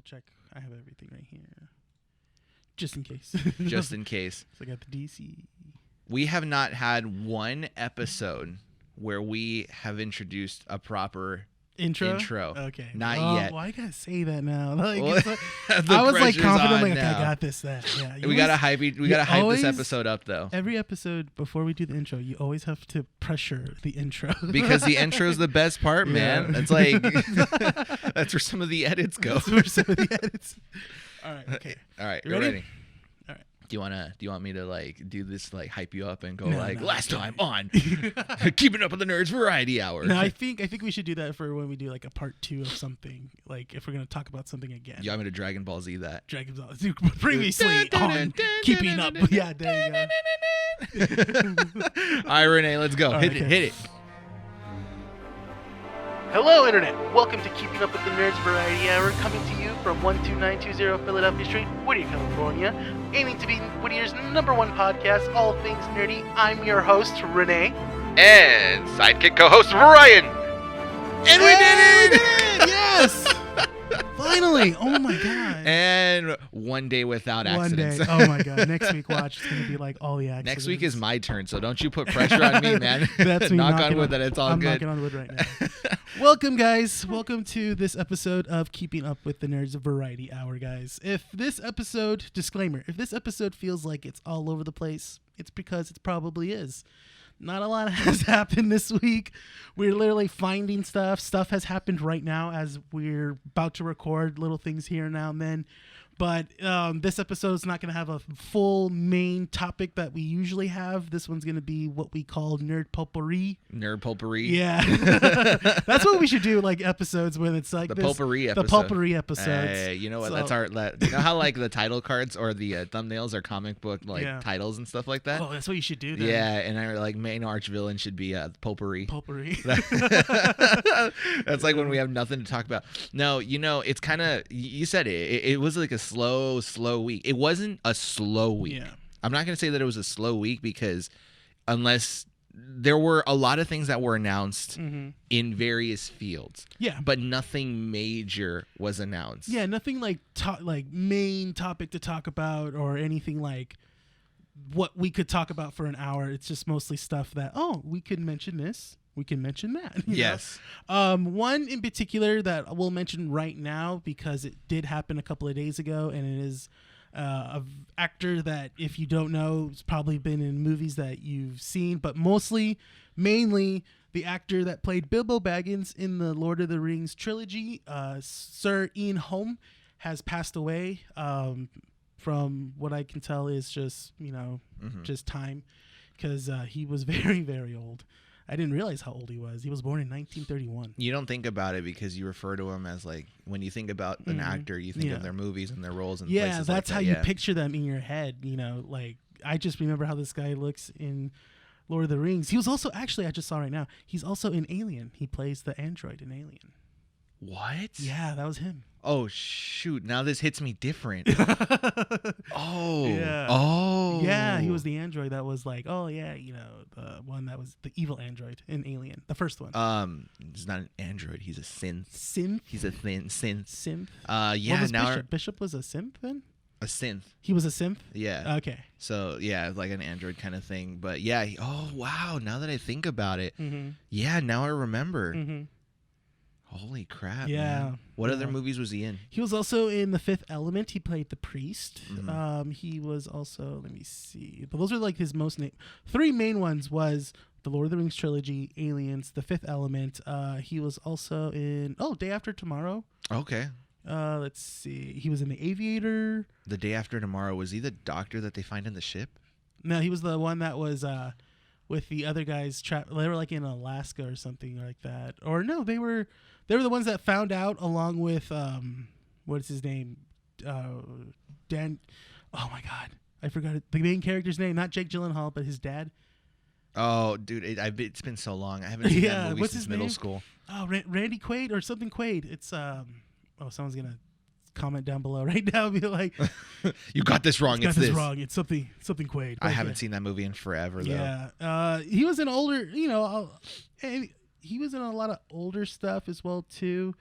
check. I have everything right here. Just in case. Just in case. So I got the DC. We have not had one episode where we have introduced a proper intro. Okay. Not yet. Why gotta say that now? Like, I was like confident, like, I got this. Yeah. We gotta hype this episode up though. Every episode before we do the intro, you always have to pressure the intro because the intro is the best part, man. It's like that's where some of the edits go. That's where some of the edits. All right. Okay. All right. You We're ready? ready. Do you want me to like do this, like hype you up and go No, last time on Keeping Up with the Nerds Variety Hour? No, I think we should do that for when we do like a part 2 of something. Like if we're gonna talk about something again. You want me to Dragon Ball Z that? Dragon Ball Z previously on Keeping Up. Yeah, there you go. All right, Rene, let's go. Hit it. Hello, Internet. Welcome to Keeping Up with the Nerds Variety Hour, coming to you from 12920 Philadelphia Street, Whittier, California, aiming to be Whittier's #1 podcast, all things nerdy. I'm your host, Rene. And sidekick co-host, Bryan. And we did it! Yes! Finally! Oh my god! And one day without accidents. One day. Oh my god! Next week, watch. It's gonna be like all the accidents. Next week is my turn, so don't you put pressure on me, man. That's me. Knock on wood that it's all I'm good. knocking on wood right now. Welcome, guys. Welcome to this episode of Keeping Up with the Nerds Variety Hour, guys. If this episode, disclaimer, if this episode feels like it's all over the place, it's because it probably is. Not a lot has happened this week. We're literally finding stuff. Stuff has happened right now as we're about to record, little things here now and then. But this episode is not going to have a full main topic that we usually have. This one's going to be what we call nerd potpourri. Nerd potpourri? Yeah. That's what we should do, like episodes when it's like the potpourri episode. The potpourri episodes. You know what? That's our. You know how like the title cards or the thumbnails are comic book titles and stuff like that? Oh, that's what you should do then. Yeah, and our like main arch villain should be potpourri. Potpourri. That's like when we have nothing to talk about. No, you know, it's kind of, you said it. It was like a slow week. It wasn't a slow week. Yeah. I'm not going to say that it was a slow week because unless there were a lot of things that were announced in various fields. Yeah. But nothing major was announced. Yeah, nothing like main topic to talk about or anything like what we could talk about for an hour. It's just mostly stuff that, we could mention this. We can mention that. Yes. One in particular that we'll mention right now because it did happen a couple of days ago, and it is an actor that, if you don't know, has probably been in movies that you've seen, but mainly the actor that played Bilbo Baggins in the Lord of the Rings trilogy, Sir Ian Holm, has passed away. From what I can tell is just, just time, because he was very, very old. I didn't realize how old he was. He was born in 1931. You don't think about it because you refer to him as like, when you think about an actor, you think of their movies and their roles and places that's like that. how you picture them in your head. Like I just remember how this guy looks in Lord of the Rings. He was also, actually, I just saw right now, he's also in Alien. He plays the android in Alien. What? Yeah, that was him. Oh, shoot. Now this hits me different. Oh. Yeah. Oh. Yeah, he was the android that was like, the one that was the evil android in Alien, the first one. He's not an android. He's a synth. Synth? He's a synth. Synth? Yeah. What was now Bishop? Bishop was a synth then? A synth. He was a synth? Yeah. Okay. So, yeah, like an android kind of thing. But, yeah. Oh, wow. Now that I think about it. Yeah, now I remember. Holy crap. Yeah. Man. What other movies was he in? He was also in The Fifth Element. He played the priest. He was also, let me see. But those are like his most three main ones was the Lord of the Rings trilogy, Aliens, The Fifth Element. He was also in Day After Tomorrow. Okay. Let's see. He was in The Aviator. The Day After Tomorrow. Was he the doctor that they find in the ship? No, he was the one that was with the other guys. They were like in Alaska or something like that. Or no, they were the ones that found out along with what's his name? Dan. Oh my God, I forgot the main character's name. Not Jake Gyllenhaal, but his dad. Oh, dude, it's been so long. I haven't seen that movie since middle school. Oh, Randy Quaid or something Quaid. It's someone's gonna comment down below right now and be like, you got this wrong. It's this wrong. It's something Quaid. I haven't seen that movie in forever though. Yeah. He was in older, and he was in a lot of older stuff as well too.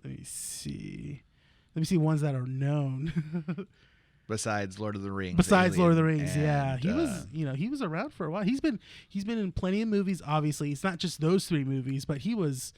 Let me see. Let me see ones that are known. Besides Lord of the Rings. Besides Alien, Lord of the Rings, and, yeah, he was around for a while. He's been in plenty of movies. Obviously, it's not just those 3 movies, but he was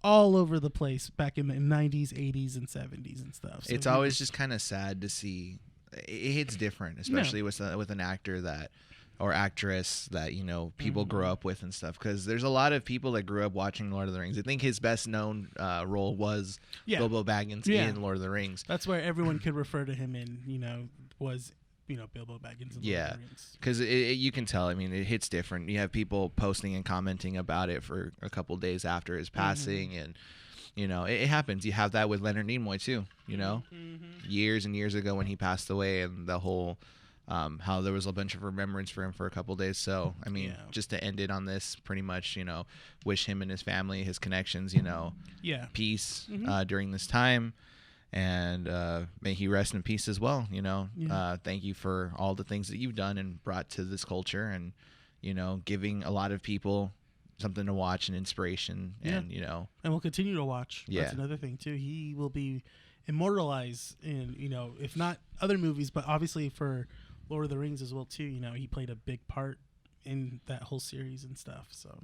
all over the place back in the 90s, 80s, and 70s and stuff. So it's always just kind of sad to see. It hits different, especially with an actor that or actress that people grow up with and stuff. Because there's a lot of people that grew up watching Lord of the Rings. I think his best known role was Bilbo Baggins in Lord of the Rings. That's where everyone could refer to him in. Was Bilbo Baggins in Lord of the Rings. Because you can tell. I mean, it hits different. You have people posting and commenting about it for a couple days after his passing, and it happens. You have that with Leonard Nimoy too. Years and years ago when he passed away, and the whole how there was a bunch of remembrance for him for a couple days. So I mean, just to end it on this, pretty much, wish him and his family, his connections, peace during this time. And may he rest in peace as well. Thank you for all the things that you've done and brought to this culture, and giving a lot of people something to watch and inspiration. And and we'll continue to watch. That's another thing too. He will be immortalized in if not other movies, but obviously for Lord of the Rings as well too. He played a big part in that whole series and stuff. So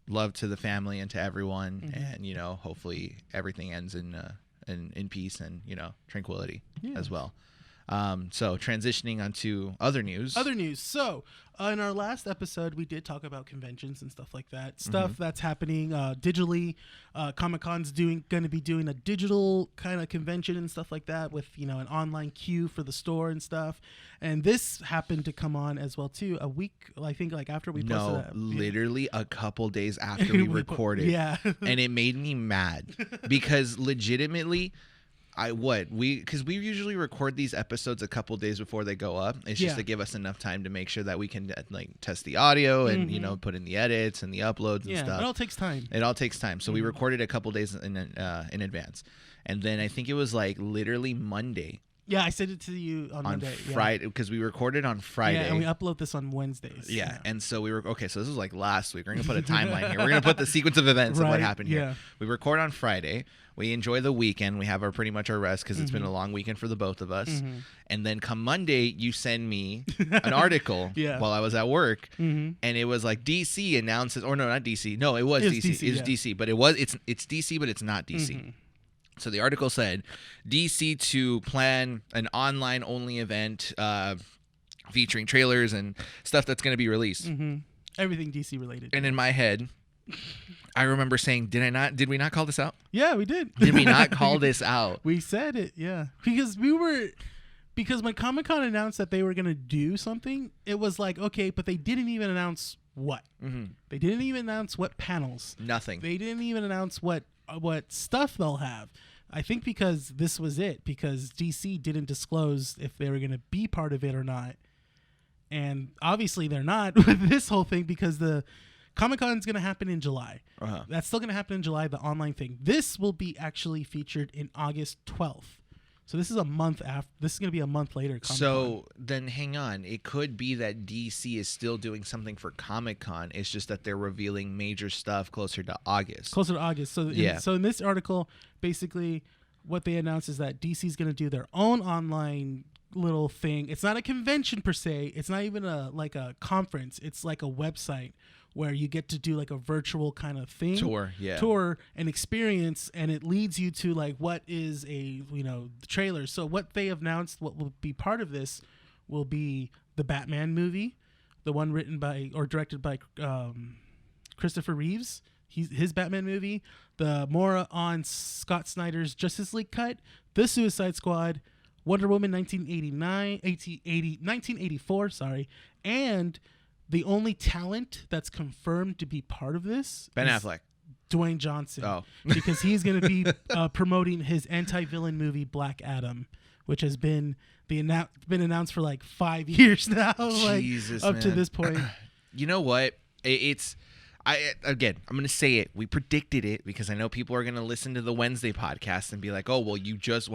love to the family and to everyone, and hopefully everything ends in peace and tranquility as well. So transitioning onto other news. So in our last episode, we did talk about conventions and stuff like that. Stuff that's happening digitally. Comic-Con's going to be doing a digital kind of convention and stuff like that with an online queue for the store and stuff. And this happened to come on as well too. A week, I think, after we posted that. Literally a couple days after we recorded. And it made me mad because legitimately. Because we usually record these episodes a couple days before they go up. It's just to give us enough time to make sure that we can test the audio and put in the edits and the uploads and stuff. It all takes time. So we recorded a couple days in advance, and then I think it was literally Monday. Yeah, I sent it to you on Monday. Friday, because we recorded on Friday. Yeah, and we upload this on Wednesdays. Yeah, and so we were okay. So this was last week. We're gonna put a timeline here. We're gonna put the sequence of events of what happened here. We record on Friday. We enjoy the weekend. We have pretty much our rest because it's been a long weekend for the both of us. And then come Monday, you send me an article while I was at work, and it was DC announces, or no, not DC. No, it was DC. It's DC, but it's DC, but it's not DC. So the article said, DC to plan an online-only event featuring trailers and stuff that's going to be released. Everything DC related. And in my head, I remember saying, did we not call this out? Yeah, we did. Did we not call this out? We said it, yeah. Because when Comic-Con announced that they were going to do something, it was okay, but they didn't even announce what. They didn't even announce what panels. Nothing. They didn't even announce what stuff they'll have. I think because this was it, because DC didn't disclose if they were going to be part of it or not. And obviously they're not with this whole thing, because the Comic-Con is going to happen in July. That's still going to happen in July, the online thing. This will be actually featured in August 12th. So this is a month after. This is going to be a month later. Comic-Con. So then hang on. It could be that DC is still doing something for Comic-Con. It's just that they're revealing major stuff closer to August. So in this article, basically what they announced is that DC is going to do their own online little thing. It's not a convention per se. It's not even a conference. It's like a website where you get to do a virtual kind of thing, tour and experience, and it leads you to what is the trailer. So what they have announced, what will be part of this, will be the Batman movie, the one written by or directed by Christopher Reeves. His Batman movie, the more on Scott Snyder's Justice League cut, the Suicide Squad, Wonder Woman 1984, and the only talent that's confirmed to be part of this Ben Affleck. Dwayne Johnson. Because he's going to be promoting his anti-villain movie Black Adam, which has been announced for 5 years now. Jesus, up to this point. You know what? I'm going to say it. We predicted it because I know people are going to listen to the Wednesday podcast and be like, oh, well,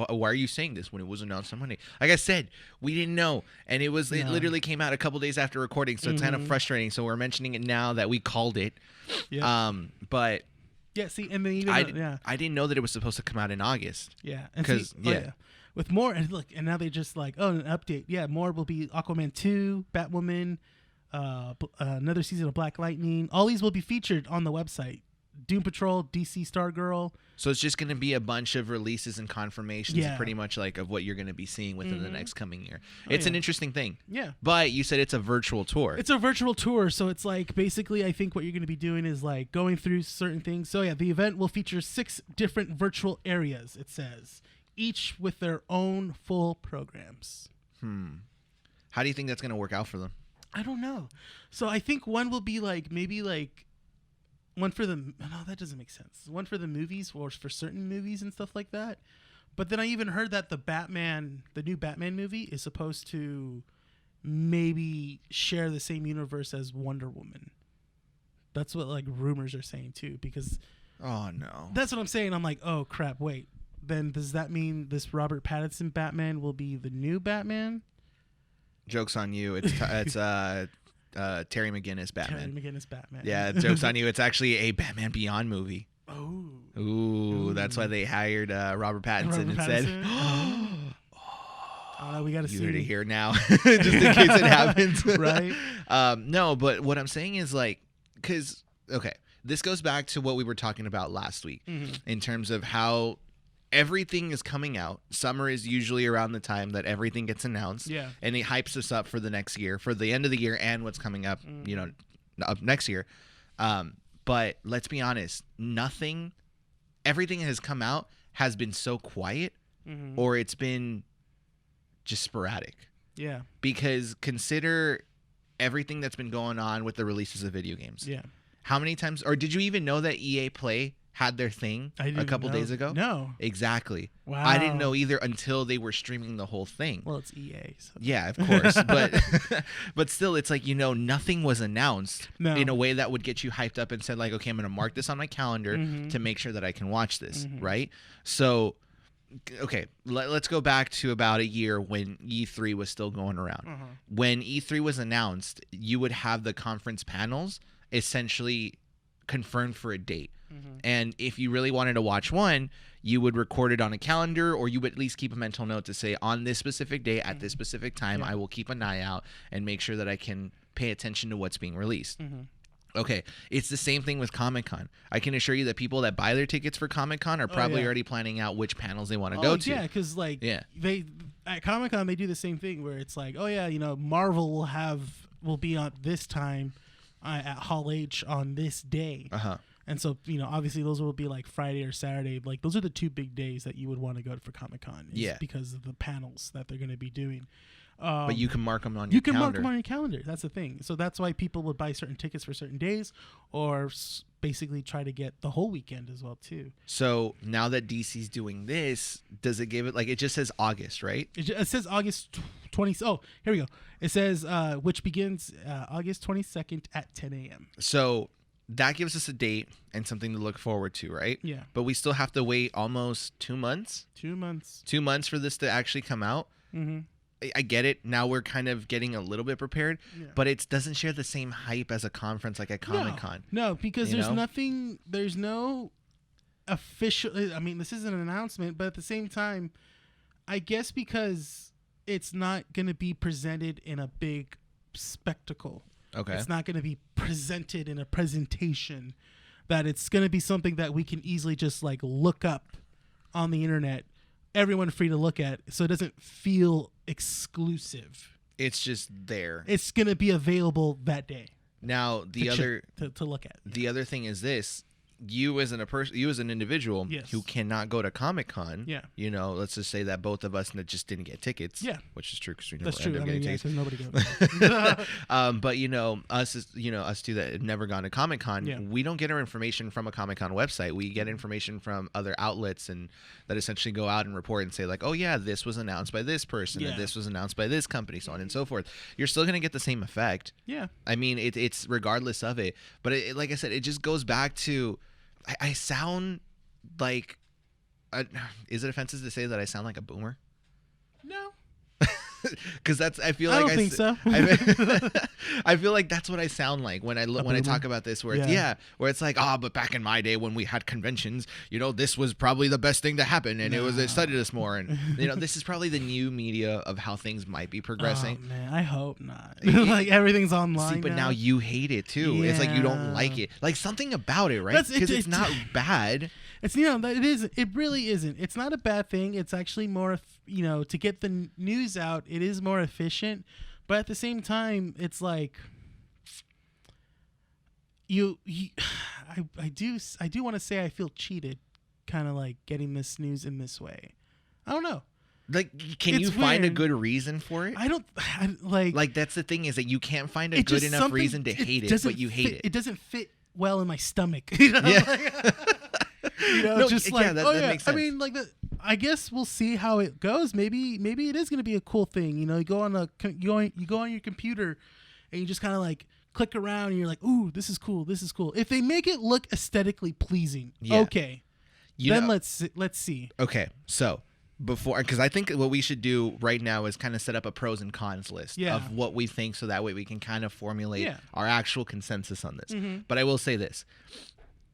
why are you saying this when it was announced on Monday? Like I said, we didn't know. And it literally came out a couple days after recording. So it's kind of frustrating. So we're mentioning it now that we called it. Yeah. But Yeah, see, and then even I didn't know that it was supposed to come out in August. Yeah, because with more, and look, and now they just like, oh, an update. Yeah, more will be Aquaman 2, Batwoman, another season of Black Lightning. All these will be featured on the website. Doom Patrol, DC Stargirl. So it's just going to be a bunch of releases and confirmations, pretty much like of what you're going to be seeing within the next coming year. It's an interesting thing. Yeah. But you said it's a virtual tour. It's a virtual tour, so it's like basically I think what you're going to be doing is like going through certain things. So yeah, the event will feature 6 different virtual areas, it says, each with their own full programs. How do you think that's going to work out for them? I don't know. So I think one will be like maybe like one for the that doesn't make sense. One for the movies or for certain movies and stuff like that. But then I even heard that the new Batman movie is supposed to maybe share the same universe as Wonder Woman. That's what like rumors are saying too, because oh no. That's what I'm saying. I'm like, "Oh crap, wait. Then does that mean this Robert Pattinson Batman will be the new Batman?" Joke's on you. It's Terry McGinnis Batman. Terry McGinnis Batman. Yeah, joke's on you. It's actually a Batman Beyond movie. Oh. Ooh, that's why they hired Robert Pattinson instead. We got to see. You heard it here now, just in case it happens. Right? No, but what I'm saying is like, because, okay, this goes back to what we were talking about last week in terms of how everything is coming out. Summer is usually around the time that everything gets announced. Yeah. And it hypes us up for the next year, for the end of the year and what's coming up, up next year. But let's be honest, everything that has come out has been so quiet or it's been just sporadic. Yeah. Because consider everything that's been going on with the releases of video games. Yeah. How many times, or did you even know that EA Play had their thing a couple days ago? No. Exactly. Wow. I didn't know either until they were streaming the whole thing. Well, it's EA. So. Yeah, of course. But still, it's like, nothing was announced in a way that would get you hyped up and said like, okay, I'm going to mark this on my calendar to make sure that I can watch this, right? So, okay, let's go back to about a year when E3 was still going around. When E3 was announced, you would have the conference panels essentially confirmed for a date. And if you really wanted to watch one, you would record it on a calendar, or you would at least keep a mental note to say, on this specific day at this specific time, I will keep an eye out and make sure that I can pay attention to what's being released. Okay, it's the same thing with Comic-Con. I can assure you that people that buy their tickets for Comic-Con are probably already planning out which panels they want to go to. Yeah, because they at Comic-Con they do the same thing where it's like, oh yeah, Marvel will be on this time at Hall H on this day. And so, obviously those will be like Friday or Saturday. Like those are the 2 big days that you would want to go for Comic-Con. Because of the panels that they're going to be doing. But you can mark them on your calendar. You can mark them on your calendar. That's the thing. So that's why people would buy certain tickets for certain days or basically try to get the whole weekend as well, too. So now that DC's doing this, does it give it, like, it just says August, right? It says August 20th. Oh, here we go. It says, which begins August 22nd at 10 a.m. So that gives us a date and something to look forward to, right? Yeah. But we still have to wait almost 2 months. 2 months. 2 months for this to actually come out. I get it. Now we're kind of getting a little bit prepared, but it doesn't share the same hype as a conference like at Comic-Con. No, because there's no official, I mean, this isn't an announcement, but at the same time, I guess because it's not going to be presented in a big spectacle. Okay. It's not going to be presented in a presentation, that it's going to be something that we can easily just like look up on the internet, everyone free to look at, so it doesn't feel exclusive. It's just there. It's going to be available that day. Now, to look at. The other thing is this. You as an individual who cannot go to Comic-Con, let's just say that both of us just didn't get tickets, which is true because we never ended up getting tickets. Nobody goes. But us two that have never gone to Comic-Con, we don't get our information from a Comic-Con website. We get information from other outlets and that essentially go out and report and say like, oh yeah, this was announced by this person and this was announced by this company, so on and so forth. You're still gonna get the same effect. Yeah. I mean, it's regardless of it, but like I said, it just goes back to. I sound like... is it offensive to say that I sound like a boomer? No. Because that's I feel like I don't think so. I feel like that's what I sound like when I talk about this, where it's where it's like, but back in my day when we had conventions, this was probably the best thing to happen, and it studied us more, and this is probably the new media of how things might be progressing. Oh man, I hope not. Like everything's online. See, but now you hate it too. Yeah. It's like you don't like it. Like something about it, right? Because it's not bad. It's it isn't. It really isn't. It's not a bad thing. It's actually more, to get the news out. It is more efficient, but at the same time, it's like I do want to say I feel cheated, kind of like getting this news in this way. I don't know. Like, can you find a good reason for it? Like that's the thing, is that you can't find a good enough reason to hate it, but you hate it. It doesn't fit well in my stomach. Yeah. That makes sense. I mean, I guess we'll see how it goes. Maybe it is going to be a cool thing. You go on your computer and you just kind of like click around and you're like, ooh, this is cool. This is cool. If they make it look aesthetically pleasing, okay. Let's see. Okay. So because I think what we should do right now is kind of set up a pros and cons list of what we think, so that way we can kind of formulate our actual consensus on this. Mm-hmm. But I will say this.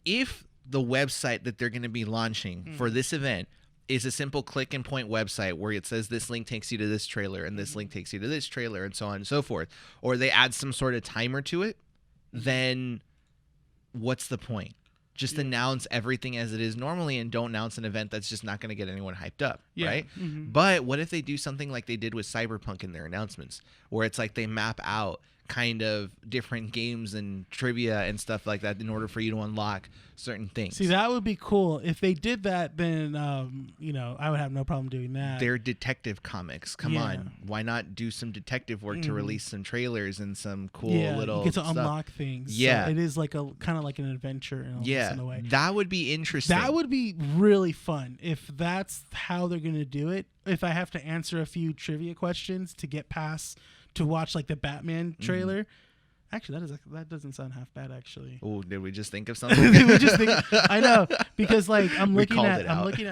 If the website that they're going to be launching for this event is a simple click and point website where it says this link takes you to this trailer and this link takes you to this trailer and so on and so forth, or they add some sort of timer to it, then what's the point? Just announce everything as it is normally and don't announce an event that's just not going to get anyone hyped up, right? Mm-hmm. But what if they do something like they did with Cyberpunk in their announcements, where it's like they map out kind of different games and trivia and stuff like that in order for you to unlock certain things. See, that would be cool. If they did that, then I would have no problem doing that. They're detective comics. Come on. Why not do some detective work to release some trailers and some cool little you get to stuff. Unlock things. Yeah. So it is like a kind of like an adventure in a way. That would be interesting. That would be really fun if that's how they're going to do it. If I have to answer a few trivia questions to get past to watch like the Batman trailer. Mm-hmm. Actually, that doesn't sound half bad. Actually. Oh, did we just think of something? I know, because like I'm looking at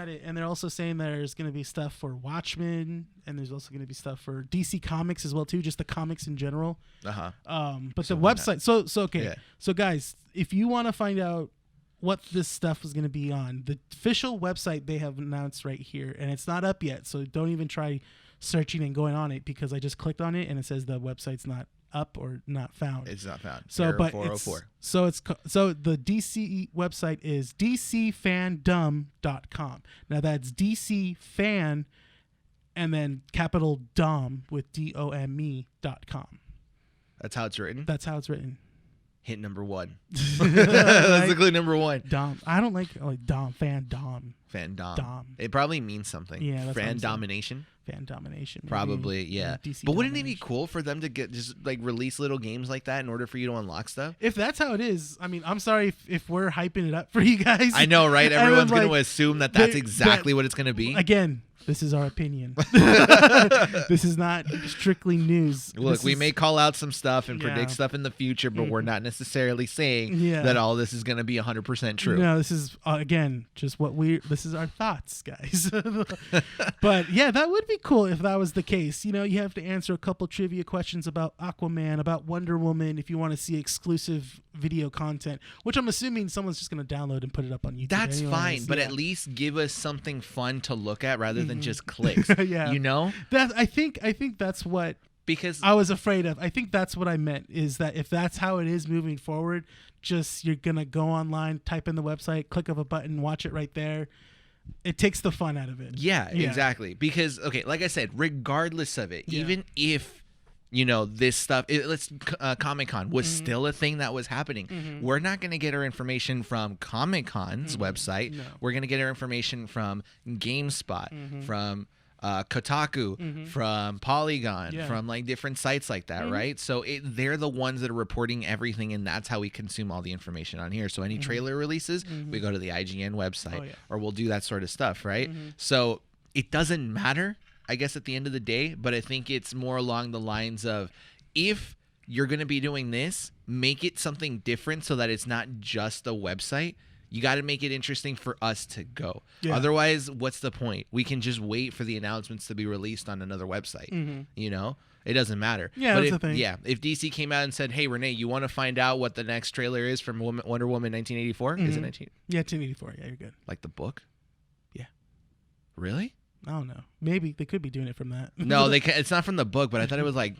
it, and they're also saying there's going to be stuff for Watchmen, and there's also going to be stuff for DC Comics as well too, just the comics in general. But the website. So okay. Yeah. So guys, if you want to find out what this stuff is going to be on, the official website they have announced right here, and it's not up yet, so don't even try searching and going on it, because I just clicked on it and it says the website's not up or not found. It's not found. So, Error but 404. so the DC website is dcfandom.com. Now that's DC fan and then capital Dom with DOME.com. That's how it's written. That's how it's written. Hint number 1. That's the clue number 1. Dom. I don't like Dom. Fan Dom. Dom. It probably means something. Yeah. That's fan domination. Fan domination. Maybe. Probably, yeah. But wouldn't it be cool for them to get just like release little games like that in order for you to unlock stuff? If that's how it is, I mean, I'm sorry if we're hyping it up for you guys. I know, right? Everyone's going to assume that's exactly what it's going to be. Again, this is our opinion. This is not strictly news. Look, we may call out some stuff and predict stuff in the future, but we're not necessarily saying that all this is going to be 100% true. No, this is, again, just this is our thoughts, guys. But yeah, that would be cool if that was the case. You have to answer a couple trivia questions about Aquaman, about Wonder Woman, if you want to see exclusive video content, which I'm assuming someone's just going to download and put it up on YouTube. That's fine, but at least give us something fun to look at rather than just clicks. Yeah. I think that's what because I was afraid of. I think that's what I meant, is that if that's how it is moving forward, just you're going to go online, type in the website, click of a button, watch it right there. It takes the fun out of it. Yeah, exactly. Because, okay, like I said, regardless of it, even if, this stuff, Comic-Con was still a thing that was happening, we're not going to get our information from Comic-Con's website. No. We're going to get our information from GameSpot, from Kotaku, from Polygon, from like different sites like that, right? So they're the ones that are reporting everything, and that's how we consume all the information on here. So any trailer releases, we go to the IGN website, or we'll do that sort of stuff, right? So it doesn't matter, I guess, at the end of the day, but I think it's more along the lines of, if you're going to be doing this, make it something different so that it's not just a website. You got to make it interesting for us to go. Yeah. Otherwise, what's the point? We can just wait for the announcements to be released on another website. You know, it doesn't matter. Yeah, but that's the thing. Yeah, if DC came out and said, "Hey, Renee, you want to find out what the next trailer is from Wonder Woman 1984?" Is it 19? Yeah, 1984. Yeah, you're good. Like the book? Yeah. Really? I don't know. Maybe they could be doing it from that. No, it's not from the book, but I thought it was like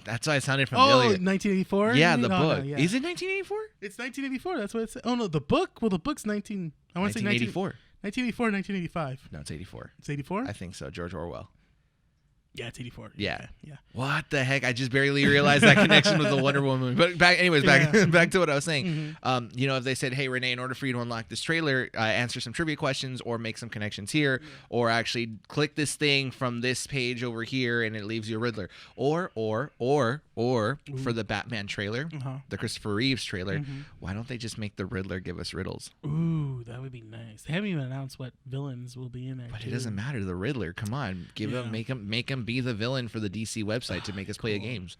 that's why it sounded familiar. Oh, 1984. Yeah, the book. No, yeah. Is it 1984? It's 1984. That's what it said. Oh no, the book. Well, the book's 19. I want to say 1984. 1984, 1985. No, it's 84. It's 84. I think so. George Orwell. Yeah, it's 84. Yeah. Yeah. What the heck? I just barely realized that connection with the Wonder Woman. But back to what I was saying. You know, if they said, "Hey, Renee, in order for you to unlock this trailer, answer some trivia questions or make some connections here, or actually click this thing from this page over here, and it leaves you a Riddler," or for the Batman trailer, the Christopher Reeves trailer, why don't they just make the Riddler give us riddles? Ooh, that would be nice. They haven't even announced what villains will be in there. But it doesn't matter. The Riddler, come on, make him be the villain for the DC website to make us play games.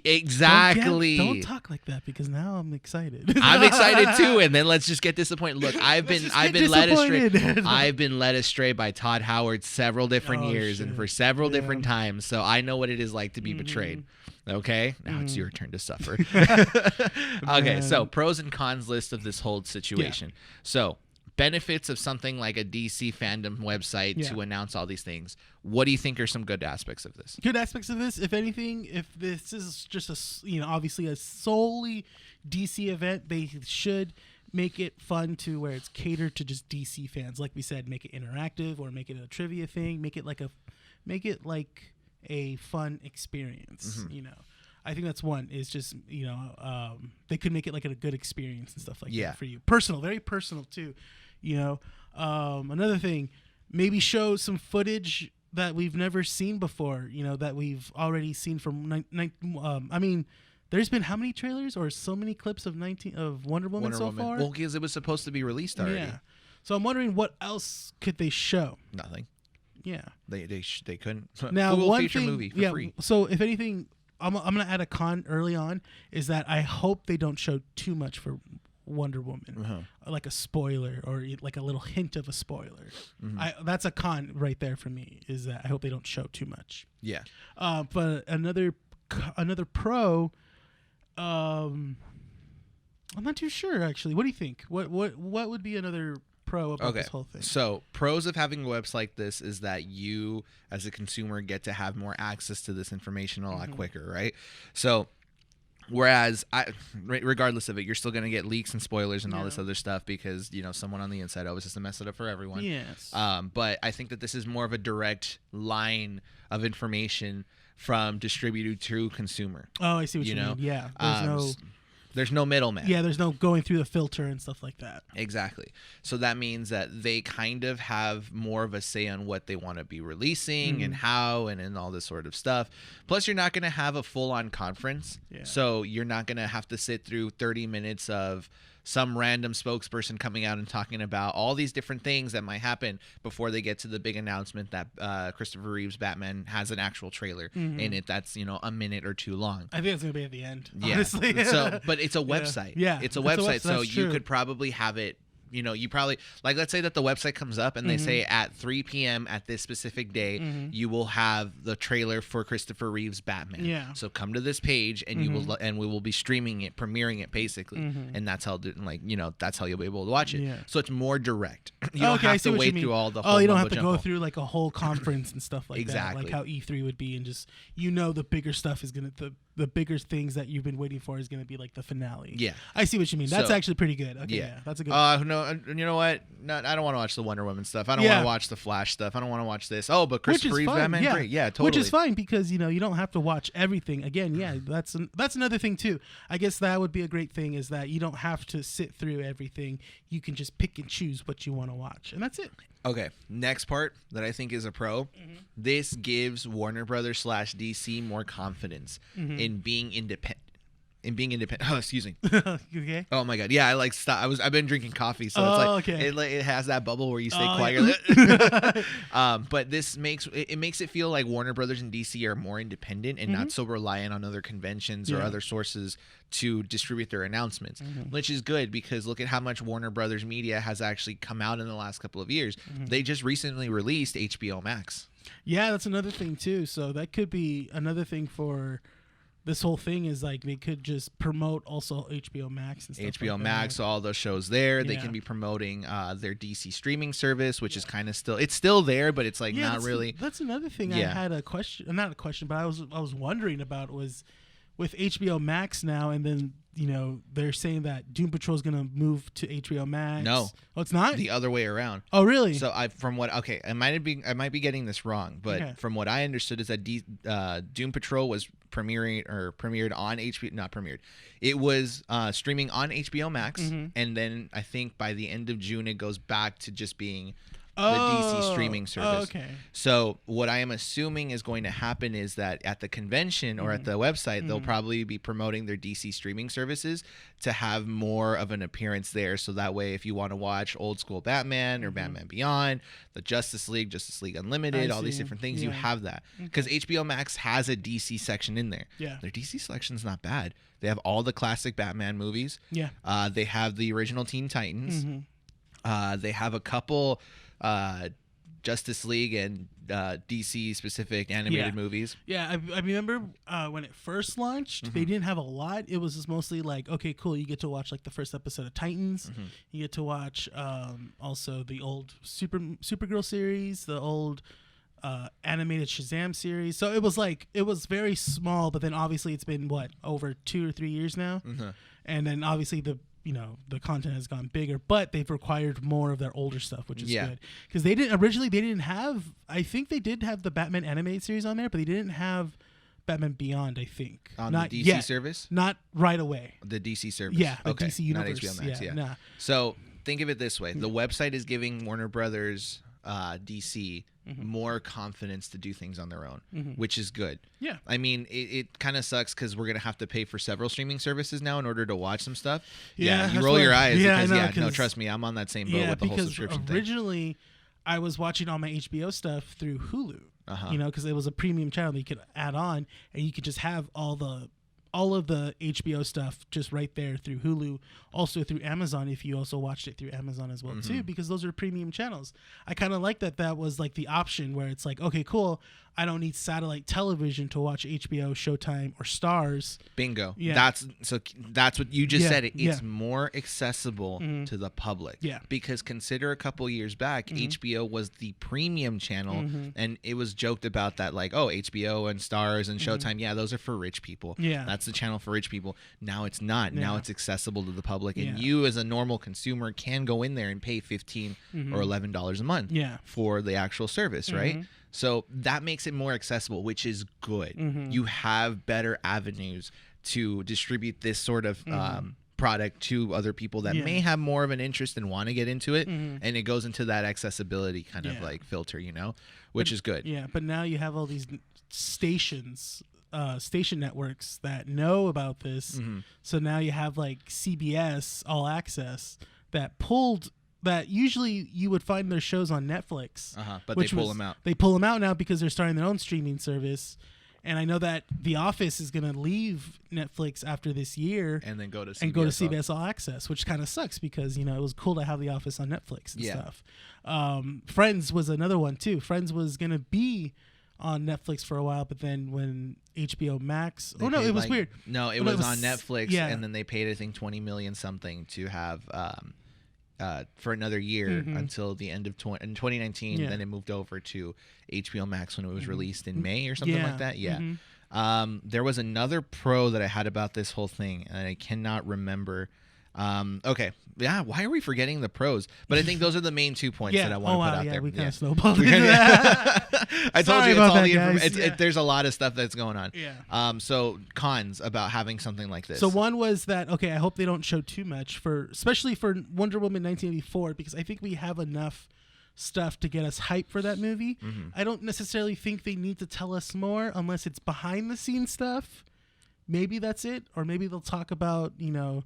Exactly. Don't talk like that because now I'm excited. I'm excited too, and then let's just get disappointed. Look, I've been led astray. I've been led astray by Todd Howard several different years and for several different times, so I know what it is like to be betrayed. Okay, now it's your turn to suffer. Okay, so pros and cons list of this whole situation. So benefits of something like a DC fandom website to announce all these things. What do you think are some good aspects of this? Good aspects of this, if anything, if this is just obviously a solely DC event, they should make it fun to where it's catered to just DC fans. Like we said, make it interactive or make it a trivia thing. Make it like a fun experience. You know, I think that's one. Is just they could make it like a good experience and stuff like that for you. Personal, very personal too. You know, another thing, maybe show some footage that we've never seen before. You know, that we've already seen from. I mean, there's been how many trailers or so many clips of Wonder Woman so far? Well, because it was supposed to be released already. Yeah. So I'm wondering what else could they show? Nothing. Yeah. They couldn't. Now Google one feature thing, movie for free. So if anything, I'm gonna add a con early on is that I hope they don't show too much for Wonder Woman, like a spoiler or like a little hint of a spoiler. That's a con right there for me. Is that I hope they don't show too much. Yeah. But another pro, I'm not too sure actually. What do you think? What would be another pro about this whole thing? So pros of having a website like this is that you as a consumer get to have more access to this information a lot quicker, right? So whereas regardless of it, you're still going to get leaks and spoilers and all this other stuff because, someone on the inside always has to mess it up for everyone. Yes. But I think that this is more of a direct line of information from distributor to consumer. Oh, I see what you mean. Yeah. There's no middleman. Yeah, there's no going through the filter and stuff like that. Exactly. So that means that they kind of have more of a say on what they want to be releasing and how and all this sort of stuff. Plus, you're not going to have a full-on conference. Yeah. So you're not going to have to sit through 30 minutes of some random spokesperson coming out and talking about all these different things that might happen before they get to the big announcement that Christopher Reeves Batman has an actual trailer in it that's a minute or two long. I think it's gonna be at the end. Honestly. But it's a website. Yeah, it's a website, so you could probably have it. You probably, like, let's say that the website comes up and they say at 3 p.m. at this specific day, you will have the trailer for Christopher Reeve's Batman. Yeah. So come to this page and we will be streaming it, premiering it basically. And that's how, that's how you'll be able to watch it. Yeah. So it's more direct. You don't have to wait through all the whole you don't have to go through like a whole conference and stuff like that. Exactly. Like how E3 would be and just, the bigger stuff is going to, the bigger things that you've been waiting for is going to be like the finale. Yeah. I see what you mean. That's actually pretty good. Okay. Yeah. That's a good no, you know what? No, I don't want to watch the Wonder Woman stuff. I don't want to watch the Flash stuff. I don't want to watch this. Oh, but Christopher Reeves Batman, great. Yeah, totally. Which is fine because, you don't have to watch everything. Again, that's another thing too. I guess that would be a great thing is that you don't have to sit through everything. You can just pick and choose what you want to watch. And that's it. Okay, next part that I think is a pro. This gives Warner Brothers / DC more confidence in being independent. in being independent. Oh, excuse me. Okay. Oh my God. Yeah, I like stop. I've been drinking coffee, so it's like okay. it has that bubble where you stay quiet. Yeah. But this makes it feel like Warner Brothers and DC are more independent and not so reliant on other conventions or other sources to distribute their announcements, which is good because look at how much Warner Brothers media has actually come out in the last couple of years. They just recently released HBO Max. Yeah, that's another thing too. So that could be another thing for this whole thing is like they could just promote also HBO Max and stuff. HBO Max, all those shows there. They can be promoting their DC streaming service, which is kind of still there, but it's like not really. That's another thing I had a question, not a question, but I was wondering about was with HBO Max now, and then they're saying that Doom Patrol is gonna move to HBO Max. No, it's not the other way around. Oh, really? So I might be getting this wrong, but from what I understood is that Doom Patrol was premiered on HBO. Not premiered. It was streaming on HBO Max, and then I think by the end of June it goes back to just being the DC streaming service. Okay. So what I am assuming is going to happen is that at the convention or at the website, they'll probably be promoting their DC streaming services to have more of an appearance there. So that way, if you want to watch old school Batman or Batman Beyond, the Justice League Unlimited, all these different things, you have that. Because HBO Max has a DC section in there. Yeah. Their DC section's not bad. They have all the classic Batman movies. Yeah. They have the original Teen Titans. They have a couple Justice League and DC specific animated movies. Yeah, I remember when it first launched, they didn't have a lot. It was just mostly like, okay, cool, you get to watch like the first episode of Titans. You get to watch also the old Supergirl series, the old animated Shazam series. So it was very small, but then obviously it's been over 2 or 3 years now. And then obviously the content has gone bigger, but they've required more of their older stuff, which is good. Because they didn't have, I think they did have the Batman animated series on there, but they didn't have Batman Beyond, I think. On not the DC yet. service? Not right away. The DC service. Yeah, the DC universe. Not HBO Max, Nah. So think of it this way. The website is giving Warner Brothers DC more confidence to do things on their own, which is good. Yeah. I mean, it kind of sucks because we're going to have to pay for several streaming services now in order to watch some stuff. Yeah, you roll your eyes because, no, trust me, I'm on that same boat with the whole subscription thing. Originally, I was watching all my HBO stuff through Hulu, because it was a premium channel that you could add on, and you could just have all of the HBO stuff just right there through Hulu, also through Amazon if you also watched it through Amazon as well too, because those are premium channels. I kind of like that was like the option where it's like, okay, cool, I don't need satellite television to watch HBO, Showtime, or Stars. Bingo. Yeah. That's what you just said. It's more accessible to the public. Yeah. Because consider a couple years back, HBO was the premium channel, and it was joked about that like, oh, HBO and Stars and Showtime, yeah, those are for rich people. Yeah. That's the channel for rich people. Now it's not. Now it's accessible to the public, and you as a normal consumer can go in there and pay $15 or $11 a month for the actual service, right? So that makes it more accessible, which is good. You have better avenues to distribute this sort of product to other people that may have more of an interest and want to get into it. And it goes into that accessibility kind of like filter, which is good. Yeah, but now you have all these station networks that know about this. So now you have like CBS All Access that usually you would find their shows on Netflix. But they pull them out. They pull them out now because they're starting their own streaming service. And I know that The Office is going to leave Netflix after this year and then go to CBS All Access, which kind of sucks because, it was cool to have The Office on Netflix and stuff. Friends was another one too. Friends was going to be on Netflix for a while, but then when HBO Max... it was weird. No, it was on Netflix, and then they paid, I think, $20 million something to have... for another year until the end of 2019. Then it moved over to HBO Max when it was released in May or something like that. There was another pro that I had about this whole thing, and I cannot remember. Why are we forgetting the pros? But I think those are the main 2 points that I want to put out there. We kind of snowballed. I told you it's all the information. There's a lot of stuff that's going on. So cons about having something like this. So one was that, I hope they don't show too much especially for Wonder Woman 1984, because I think we have enough stuff to get us hyped for that movie. I don't necessarily think they need to tell us more unless it's behind the scenes stuff. maybe that's it, or maybe they'll talk about, you know,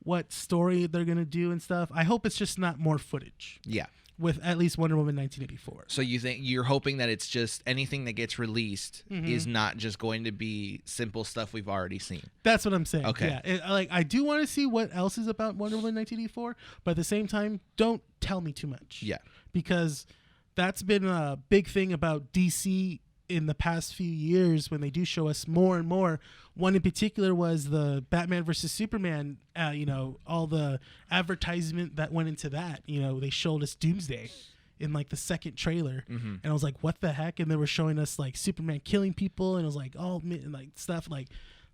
what story they're gonna do and stuff. I hope it's just not more footage. Yeah. With at least Wonder Woman 1984. So you're hoping that it's just anything that gets released is not just going to be simple stuff we've already seen. That's what I'm saying. Okay. Yeah. I do want to see what else is about Wonder Woman 1984, but at the same time, don't tell me too much. Yeah. Because that's been a big thing about DC in the past few years when they do show us more and more. One in particular was the Batman versus Superman, you know, all the advertisement that went into that. You know, they showed us Doomsday in like the second trailer. And I was like, what the heck? And they were showing us like Superman killing people, and it was like, oh, like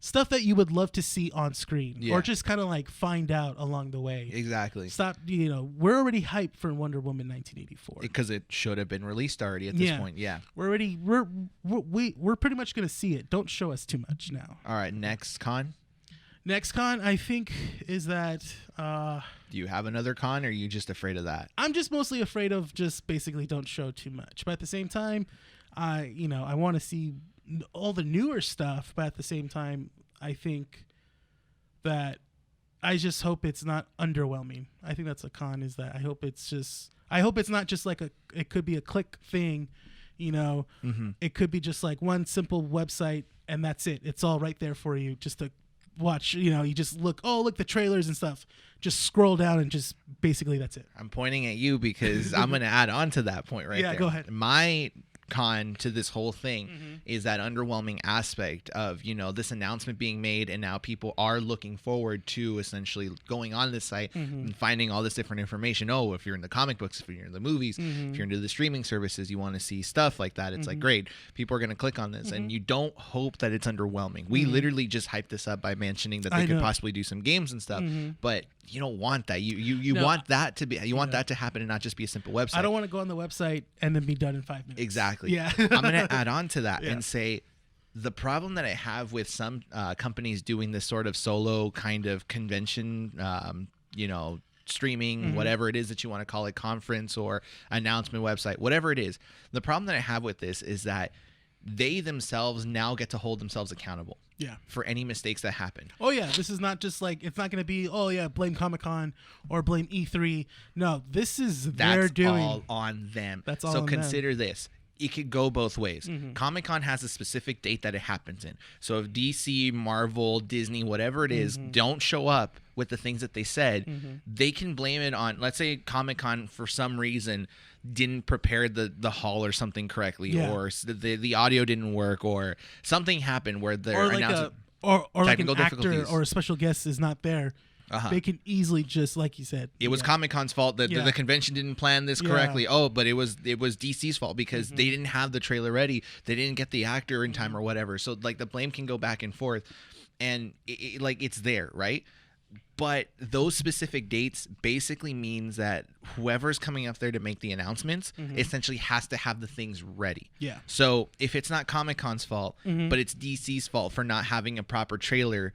stuff that you would love to see on screen, or just kind of like find out along the way. Exactly. Stop, you know, we're already hyped for Wonder Woman 1984 because it should have been released already at this point. Yeah, we're pretty much gonna see it. Don't show us too much now. All right, next con I think is that do you have another con, or are you just afraid of that? I'm just mostly afraid of just basically don't show too much, but at the same time I want to see all the newer stuff, but at the same time I think that I just hope it's not underwhelming. I think that's a con, is that I hope it's not just like it could be a click thing, you know. It could be just like one simple website and that's it. It's all right there for you just to watch, you know. You just look the trailers and stuff, just scroll down and just basically that's it. I'm pointing at you because I'm going to add on to that point right there. Yeah, go ahead. My con to this whole thing is that underwhelming aspect of, you know, this announcement being made, and now people are looking forward to essentially going on this site and finding all this different information. Oh, if you're in the comic books, if you're in the movies, if you're into the streaming services, you want to see stuff like that. It's like, great, people are going to click on this, and you don't hope that it's underwhelming. We literally just hyped this up by mentioning that they could possibly do some games and stuff, but you don't want that. You want that to be, you want that to happen and not just be a simple website. I don't want to go on the website and then be done in 5 minutes. Exactly. Yeah. I'm going to add on to that and say the problem that I have with some companies doing this sort of solo kind of convention, you know, streaming, whatever it is that you want to call it, conference or announcement website, whatever it is. The problem that I have with this is that they themselves now get to hold themselves accountable. Yeah. For any mistakes that happen. Oh yeah, this is not just like, it's not going to be, oh yeah, blame Comic-Con or blame E3. No, this is their doing. That's all on them. That's all. So on consider them. this. It could go both ways. Comic-Con has a specific date that it happens in. So if DC, Marvel, Disney, whatever it is, don't show up with the things that they said, they can blame it on, let's say Comic-Con for some reason didn't prepare the hall or something correctly, or the audio didn't work, or something happened where they're announcing, or like an actor or a special guest is not there. They can easily just, like you said, it was Comic-Con's fault that the convention didn't plan this correctly. Oh, but it was DC's fault because they didn't have the trailer ready. They didn't get the actor in time or whatever. So like the blame can go back and forth, and like it's there, right? But those specific dates basically means that whoever's coming up there to make the announcements essentially has to have the things ready. Yeah. So if it's not Comic-Con's fault, but it's DC's fault for not having a proper trailer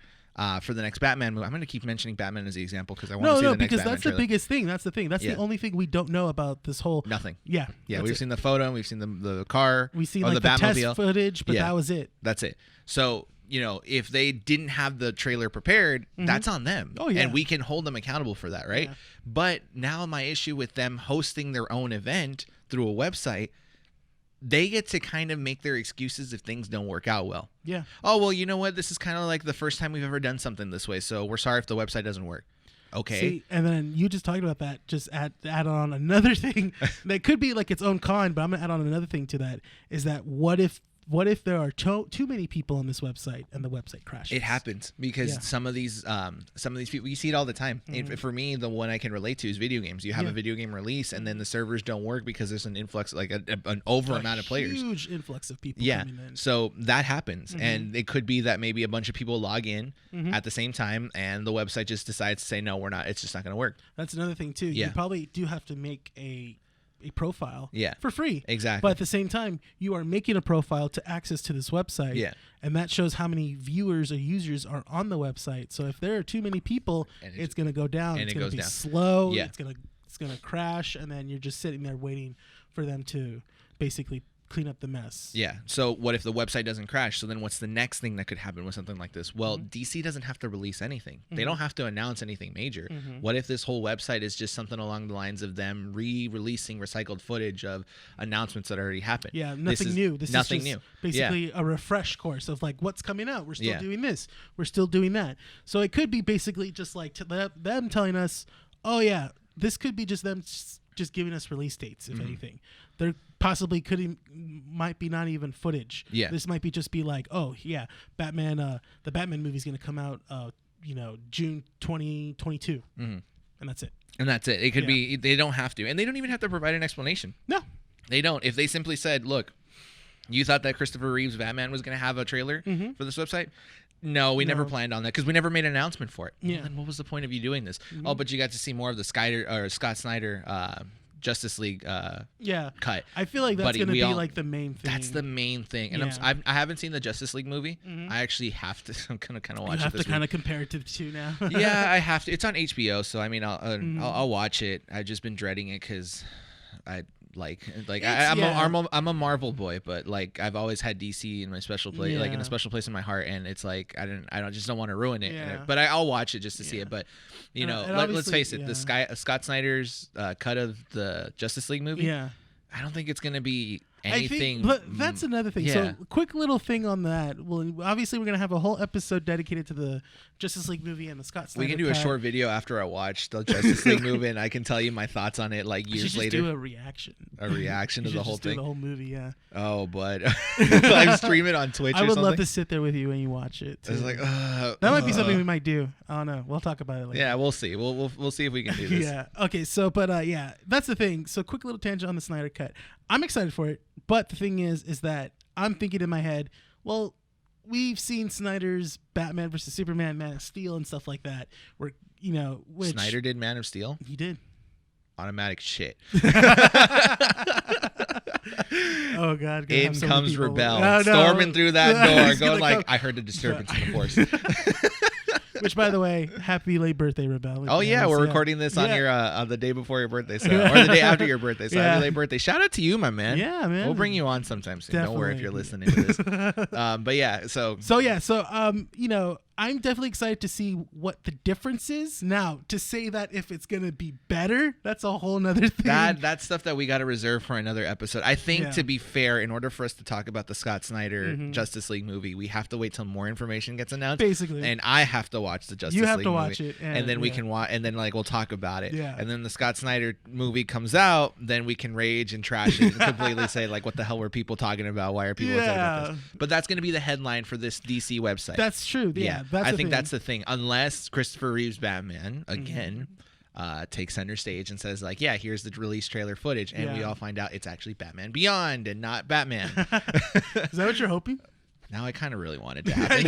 for the next Batman movie. I'm going to keep mentioning Batman as the example because I want to see the next Batman because that's trailer. The biggest thing. That's the thing. That's the only thing we don't know about this whole... Nothing. Yeah. Yeah, we've seen the photo, we've seen the car, we've seen like the test footage, but that was it. That's it. So, you know, if they didn't have the trailer prepared, that's on them. Oh, yeah. And we can hold them accountable for that, right? Yeah. But now my issue with them hosting their own event through a website, they get to kind of make their excuses if things don't work out well. Yeah. Oh, well, you know what? This is kind of like the first time we've ever done something this way, so we're sorry if the website doesn't work. Okay. See, and then you just talked about that. Just add on another thing that could be like its own con, but I'm gonna add on another thing to that. Is that what if there are too many people on this website and the website crashes? It happens because some of these people, you see it all the time. For me, the one I can relate to is video games. You have a video game release and then the servers don't work because there's an influx, like an over amount of players. Huge influx of people. Yeah. Coming in. So that happens, and it could be that maybe a bunch of people log in at the same time, and the website just decides to say no, we're not. It's just not going to work. That's another thing too. Yeah. You probably do have to make a profile for free. Exactly. But at the same time, you are making a profile to access to this website. Yeah. And that shows how many viewers or users are on the website. So if there are too many people, it's going to go down. And it's going to be slow. Yeah. It's going to crash, and then you're just sitting there waiting for them to basically clean up the mess. Yeah. So what if the website doesn't crash? So then what's the next thing that could happen with something like this? Well, DC doesn't have to release anything. They don't have to announce anything major. What if this whole website is just something along the lines of them re-releasing recycled footage of announcements that already happened? Yeah, nothing new. This nothing is just new. Basically a refresh course of like what's coming out. We're still doing this. We're still doing that. So it could be basically just like them telling us, oh yeah, this could be just them just giving us release dates, if anything. There possibly might be not even footage. Yeah. This might just be like, oh yeah, Batman. The Batman movie is going to come out, June 2022, and that's it. And that's it. It could be. They don't have to, and they don't even have to provide an explanation. No, they don't. If they simply said, "Look, you thought that Christopher Reeve's Batman was going to have a trailer for this website." No, we never planned on that because we never made an announcement for it. Yeah. Well, then what was the point of you doing this? Oh, but you got to see more of the Scott Snyder Justice League cut. I feel like that's going to be like the main thing. That's the main thing. And I haven't seen the Justice League movie. I actually have to. I'm going to kind of watch it. You have to kind of compare it to the two now. Yeah, I have to. It's on HBO, so I mean, I'll watch it. I've just been dreading it because I'm a Marvel boy, but like I've always had DC in my special place, like in a special place in my heart, and it's like I just don't want to ruin it. Yeah. But I'll watch it just to see it. But let's face it, the Scott Snyder's cut of the Justice League movie. Yeah. I don't think it's gonna be anything. But that's another thing. Yeah. So, quick little thing on that. Well, obviously, we're gonna have a whole episode dedicated to the Justice League movie and the Scott Snyder. We can do a short video after I watch the Justice League movie, and I can tell you my thoughts on it like years later. Do a reaction. A reaction to the whole thing. Do the whole movie, yeah. Oh, but live stream it on Twitch. I would something? love to sit there with you when you watch it. It's like that might be something we might do. I don't know. We'll talk about it later. Yeah, we'll see. We'll see if we can do this. Yeah. Okay. So, but that's the thing. So, quick little tangent on the Snyder cut. I'm excited for it, but the thing is that I'm thinking in my head, well, we've seen Snyder's Batman versus Superman, Man of Steel, and stuff like that. Where which Snyder did Man of Steel. He did. Automatic shit. Oh God! In comes Rebel, storming through that door, going like, "I heard a disturbance in the force." Which, by the way, happy late birthday, Rebel. Oh yeah, we're recording this on your on the day before your birthday, so or the day after your birthday. So happy late birthday! Shout out to you, my man. Yeah, man. We'll bring you on sometime soon. Definitely. Don't worry if you're listening to this. But yeah, so I'm definitely excited to see what the difference is. Now, to say that if it's gonna be better, that's a whole nother thing. That's stuff that we got to reserve for another episode. I think to be fair, in order for us to talk about the Scott Snyder Justice League movie, we have to wait till more information gets announced. Basically, and I have to watch the Justice League movie. You have to watch it, and then we can watch, and then we'll talk about it. Yeah. And then the Scott Snyder movie comes out, then we can rage and trash it and completely say like, what the hell were people talking about? Why are people upset about this? But that's going to be the headline for this DC website. That's true. Yeah. I think that's the thing. Unless Christopher Reeve's Batman again takes center stage and says like, yeah, here's the release trailer footage, and we all find out it's actually Batman Beyond and not Batman. Is that what you're hoping? Now I kind of really want it to happen.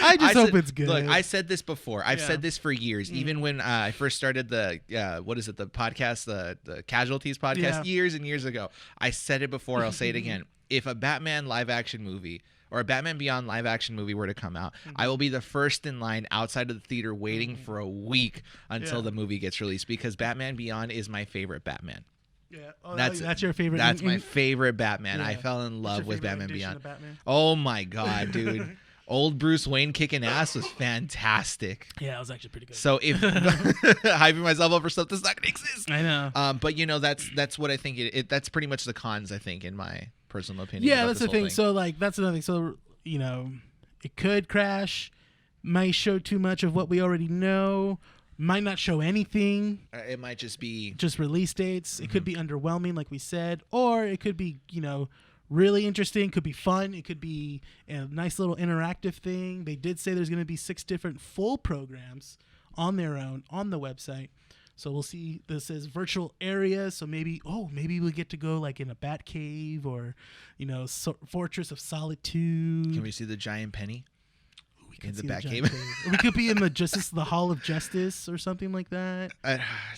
I just hope it's good. Look, I said this before. I've said this for years. Even when I first started the the podcast, the Casualties podcast, years and years ago. I said it before. I'll say it again. If a Batman live action movie or a Batman Beyond live action movie were to come out, I will be the first in line outside of the theater waiting for a week until the movie gets released, because Batman Beyond is my favorite Batman. Yeah, that's your favorite. That's my favorite Batman. I fell in love with Batman Beyond. Oh my God, dude. Old Bruce Wayne kicking ass was fantastic. Yeah, it was actually pretty good. So if hyping myself up for stuff that's not gonna exist, I know. But that's what I think. That's pretty much the cons, I think, in my personal opinion. Yeah, that's the thing. So like that's another thing. So it could crash, might show too much of what we already know, might not show anything. It might just be release dates. It could be underwhelming, like we said, or it could be really interesting. Could be fun. It could be a nice little interactive thing. They did say there's going to be 6 different full programs on their own on the website. So we'll see. This says virtual areas. So maybe we get to go like in a bat cave or, Fortress of Solitude. Can we see the giant penny? In the bat cave. We could be in the Hall of Justice or something like that.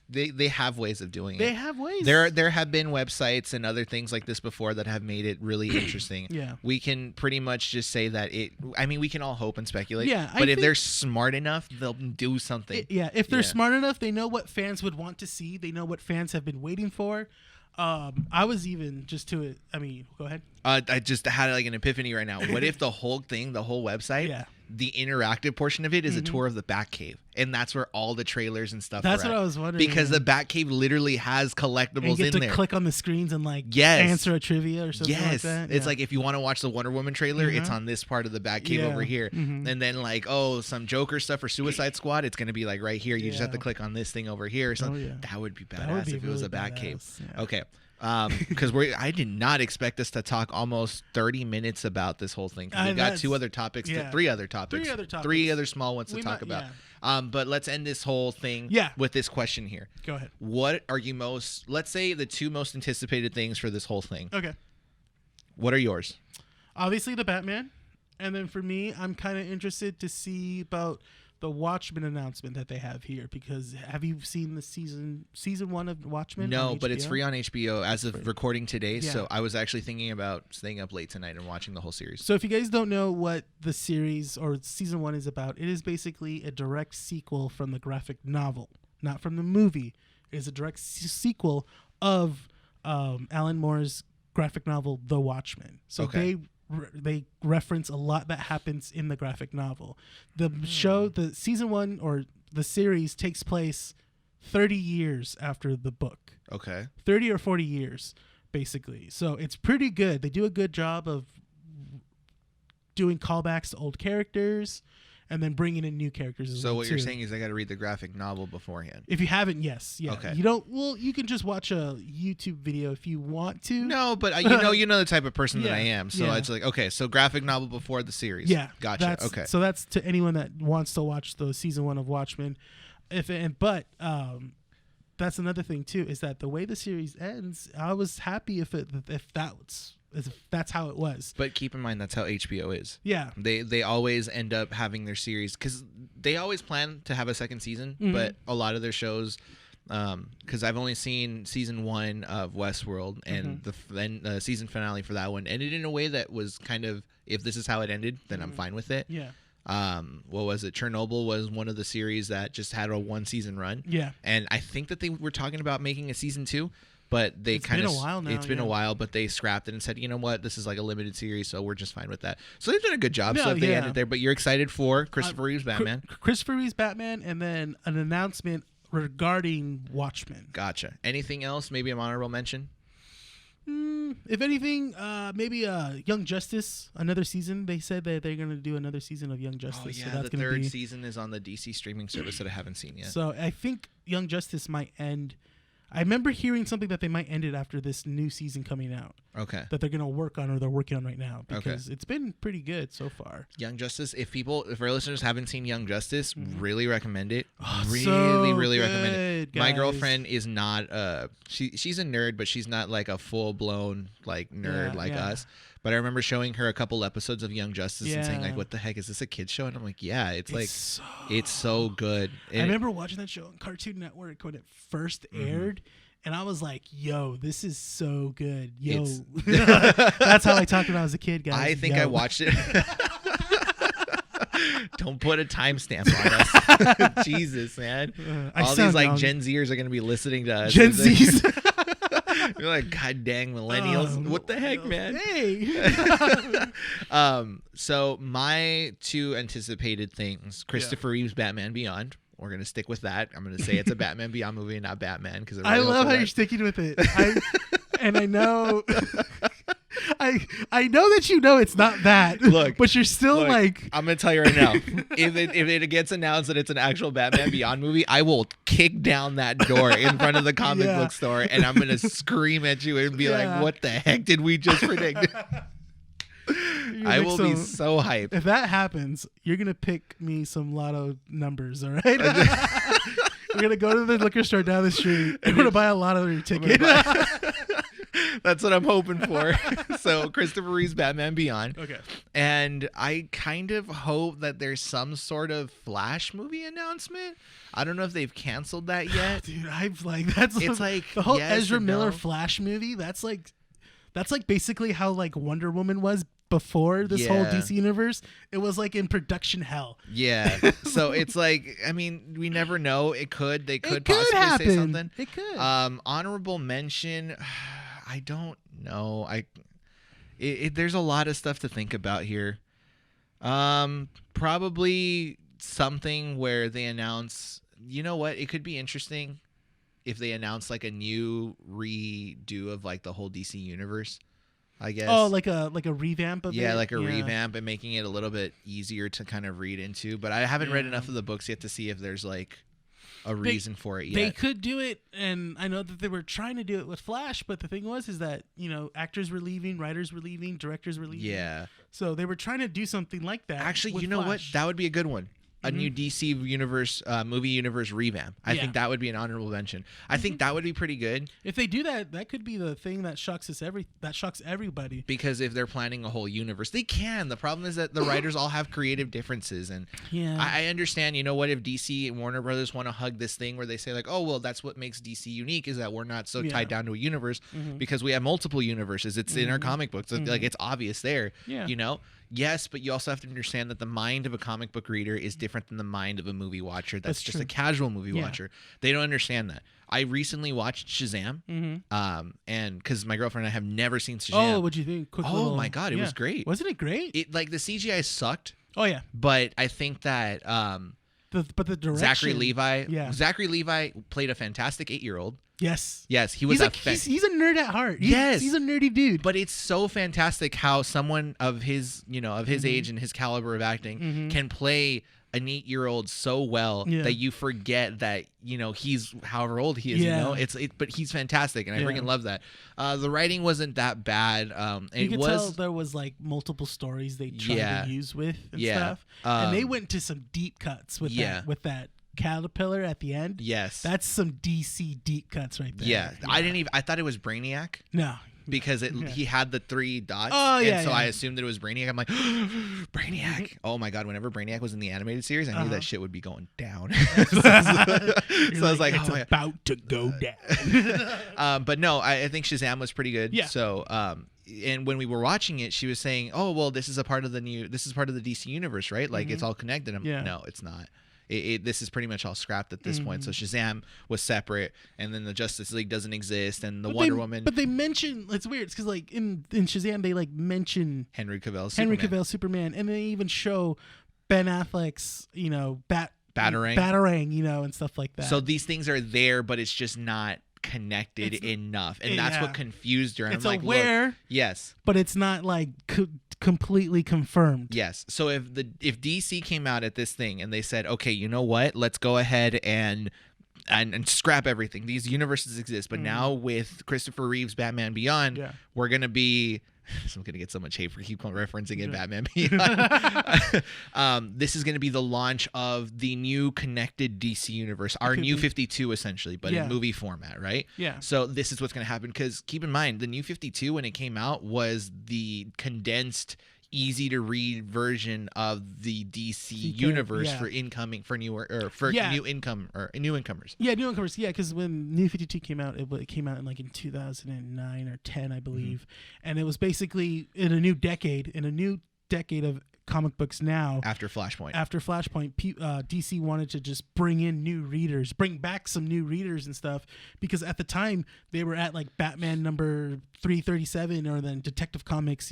They have ways of doing it. They have ways. There have been websites and other things like this before that have made it really interesting. Yeah. We can pretty much just say that we can all hope and speculate. Yeah. But if they're smart enough, they'll do something. If they're smart enough, they know what fans would want to see. They know what fans have been waiting for. I was even just to it. I mean, go ahead. I just had like an epiphany right now. What if the whole thing, the whole website, the interactive portion of it is a tour of the Batcave, and that's where all the trailers and stuff. That's what I was wondering. Because the Batcave literally has collectibles and you get in to there. Click on the screens and answer a trivia or something like that. It's like if you want to watch the Wonder Woman trailer, it's on this part of the Batcave over here, and then like some Joker stuff or Suicide Squad, it's gonna be like right here. You just have to click on this thing over here. So that would be badass if it was a Batcave. Yeah. Okay. Because I did not expect us to talk almost 30 minutes about this whole thing. We got three other topics, three other small ones to talk about. But let's end this whole thing with this question here. Go ahead. What are you let's say the two most anticipated things for this whole thing. Okay. What are yours? Obviously the Batman. And then for me, I'm kind of interested to see about the Watchmen announcement that they have here, because have you seen the season 1 of Watchmen? No, but it's free on HBO as of recording today. So I was actually thinking about staying up late tonight and watching the whole series. So if you guys don't know what the series or season 1 is about, it is basically a direct sequel from the graphic novel, not from the movie. It is a direct sequel of Alan Moore's graphic novel, The Watchmen. So they reference a lot that happens in the graphic novel. The show, the season 1 or the series takes place 30 years after the book. Okay. 30 or 40 years, basically. So it's pretty good. They do a good job of doing callbacks to old characters and then bringing in new characters as well. So what you're saying is I got to read the graphic novel beforehand. If you haven't, yes. Yeah. Okay. You don't, well, you can just watch a YouTube video if you want to. No, but you know the type of person that I am. So it's like, okay, so graphic novel before the series. Yeah. Gotcha. Okay. So that's to anyone that wants to watch the season 1 of Watchmen. But that's another thing too, is that the way the series ends, I was happy if that's how it was. But keep in mind that's how HBO is. Yeah. They always end up having their series because they always plan to have a second season, but a lot of their shows, because I've only seen season 1 of Westworld, and the season finale for that one ended in a way that was kind of, if this is how it ended, then I'm fine with it. Yeah. What was it? Chernobyl was one of the series that just had a 1-season run. Yeah. And I think that they were talking about making a season 2. But they kind of, it's been a while, but they scrapped it and said, you know what, this is like a limited series, so we're just fine with that. So they've done a good job. So they ended there, but you're excited for Christopher Reeve's Batman. Christopher Reeve's Batman, and then an announcement regarding Watchmen. Gotcha. Anything else? Maybe an honorable mention? If anything, maybe Young Justice, another season. They said that they're going to do another season of Young Justice. Oh, yeah, so that's the third season is on the DC streaming service that I haven't seen yet. So I think Young Justice might end. I remember hearing something that they might end it after this new season coming out. Okay. That they're going to work on, or they're working on right now, because it's been pretty good so far. Young Justice, if our listeners haven't seen Young Justice, really recommend it. Really recommend it. Guys. My girlfriend is not she's a nerd, but she's not like a full-blown like nerd like us. But I remember showing her a couple episodes of Young Justice and saying like, "What the heck, is this a kid's show?" And I'm like, "Yeah, it's so good." And I remember watching that show on Cartoon Network when it first aired, and I was like, "Yo, this is so good, yo." That's how I talked when I was a kid, guys. I think I watched it. Don't put a timestamp on us. Jesus, man. All these like young. Gen Zers are going to be listening to us. Gen Zs. You're like, God dang millennials. What the heck, man? Hey. So my two anticipated things, Christopher Reeve's Batman Beyond. We're going to stick with that. I'm going to say it's a Batman Beyond movie and not Batman. Because I love how you're sticking with it. And I know... I know that you know it's not that. Look, but you're still like... I'm going to tell you right now. if it gets announced that it's an actual Batman Beyond movie, I will kick down that door in front of the comic book store, and I'm going to scream at you and be like, what the heck did we just predict? I will be so hyped. If that happens, you're going to pick me some lotto numbers, all right? We're going to go to the liquor store down the street and we're going to buy a lotto ticket. That's what I'm hoping for. So Christopher Reeve's Batman Beyond. Okay. And I kind of hope that there's some sort of Flash movie announcement. I don't know if they've canceled that yet. Dude, it's like the whole Ezra Miller Flash movie. That's like basically how like Wonder Woman was before this whole DC universe, it was like in production hell. Yeah. So it's like, I mean, we never know. They could possibly say something. It could. Honorable mention, I don't know. There's a lot of stuff to think about here. Probably something where they announce, you know what, it could be interesting if they announce like a new redo of like the whole DC universe, I guess. Oh, like a revamp of it? Yeah, like a revamp and making it a little bit easier to kind of read into. But I haven't read enough of the books yet to see if there's like a reason for it yet. They could do it, and I know that they were trying to do it with Flash, but the thing is that, you know, actors were leaving, writers were leaving, directors were leaving. Yeah. So they were trying to do something like that. Actually, you know Flash. what? That would be a good one. A new DC universe, movie universe revamp. I think that would be an honorable mention. I think that would be pretty good. If they do that, that could be the thing that shocks everybody. Because if they're planning a whole universe, they can. The problem is that the writers all have creative differences, and I understand. You know what? If DC and Warner Brothers want to hug this thing where they say like, oh well, that's what makes DC unique is that we're not so tied down to a universe because we have multiple universes. It's in our comic books. Like it's obvious there. Yeah. You know. Yes, but you also have to understand that the mind of a comic book reader is different than the mind of a movie watcher. That's just true. A casual movie watcher. They don't understand that. I recently watched Shazam, and because my girlfriend and I have never seen Shazam. Oh, what'd you think? My God, it was great. Wasn't it great? It like the CGI sucked. Oh yeah, but I think that but the direction. Zachary Levi played a fantastic 8-year-old. Yes, he was he's a nerd at heart. He's a nerdy dude. But it's so fantastic how someone of his age and his caliber of acting can play an 8-year-old so well that you forget that he's however old he is. But he's fantastic, and I freaking love that. The writing wasn't that bad. You could tell there was like multiple stories they tried to use with and stuff, and they went to some deep cuts with that caterpillar at the end. Yes, that's some DC deep cuts right there. Yeah. I thought it was Brainiac. No, because he had the 3 dots. Oh yeah, and so I assumed that it was Brainiac. I'm like, Brainiac. Oh my God, whenever Brainiac was in the animated series, I knew that shit would be going down. So I was like, it's about to go down. But no, I think Shazam was pretty good. Yeah. So and when we were watching it, she was saying, oh well, this is part of the DC universe, right? Like it's all connected. No, it's not. This is pretty much all scrapped at this point. So Shazam was separate, and then the Justice League doesn't exist, and the Wonder Woman. But they mention, it's weird, because like in Shazam they like mention Henry Cavill's Superman, and they even show Ben Affleck's Batarang, and stuff like that. So these things are there, but it's just not connected enough, and that's what confused her. And it's I'm like, aware, look, yes, but it's not like completely confirmed. Yes. So if DC came out at this thing and they said, okay, you know what, let's go ahead and scrap everything. These universes exist, but now with Christopher Reeve's Batman Beyond, we're gonna be. So I'm going to get so much hate for keep referencing it, Batman Beyond. This is going to be the launch of the new connected DC universe, our new 52 essentially, but in movie format, right? Yeah. So this is what's going to happen, because keep in mind, the new 52 when it came out was the condensed, easy to read version of the DC universe for new incomers. Yeah, new incomers. Yeah, because when New 52 came out, it came out in 2009 or 10, I believe, and it was basically in a new decade of comic books now. After Flashpoint, DC wanted to just bring back some new readers and stuff, because at the time they were at like Batman number 337, or then Detective Comics,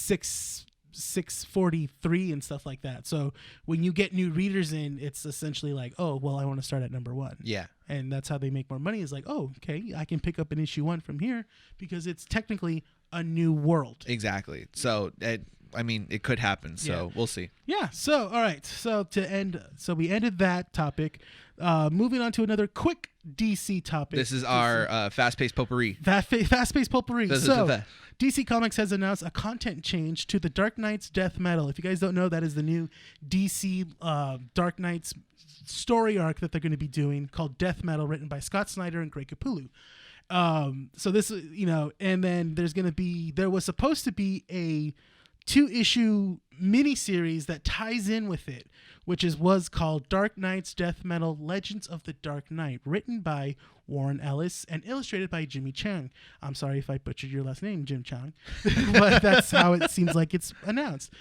643 and stuff like that. So when you get new readers in, it's essentially like, oh well, I want to start at number 1. Yeah. And that's how they make more money, is like, oh, okay, I can pick up an issue 1 from here because it's technically a new world. Exactly. So it could happen. So we'll see. Yeah. So, all right. So we ended that topic. Moving on to another quick DC topic. This is our fast-paced potpourri. Fast-paced potpourri. So, DC Comics has announced a content change to the Dark Knight's Death Metal. If you guys don't know, that is the new DC Dark Knight's story arc that they're going to be doing, called Death Metal, written by Scott Snyder and Greg Capullo. So this, and then there was supposed to be a 2-issue miniseries that ties in with it, which was called Dark Knight's Death Metal Legends of the Dark Knight, written by Warren Ellis and illustrated by Jimmy Chang. I'm sorry if I butchered your last name, Jim Chang, but that's how it seems like it's announced.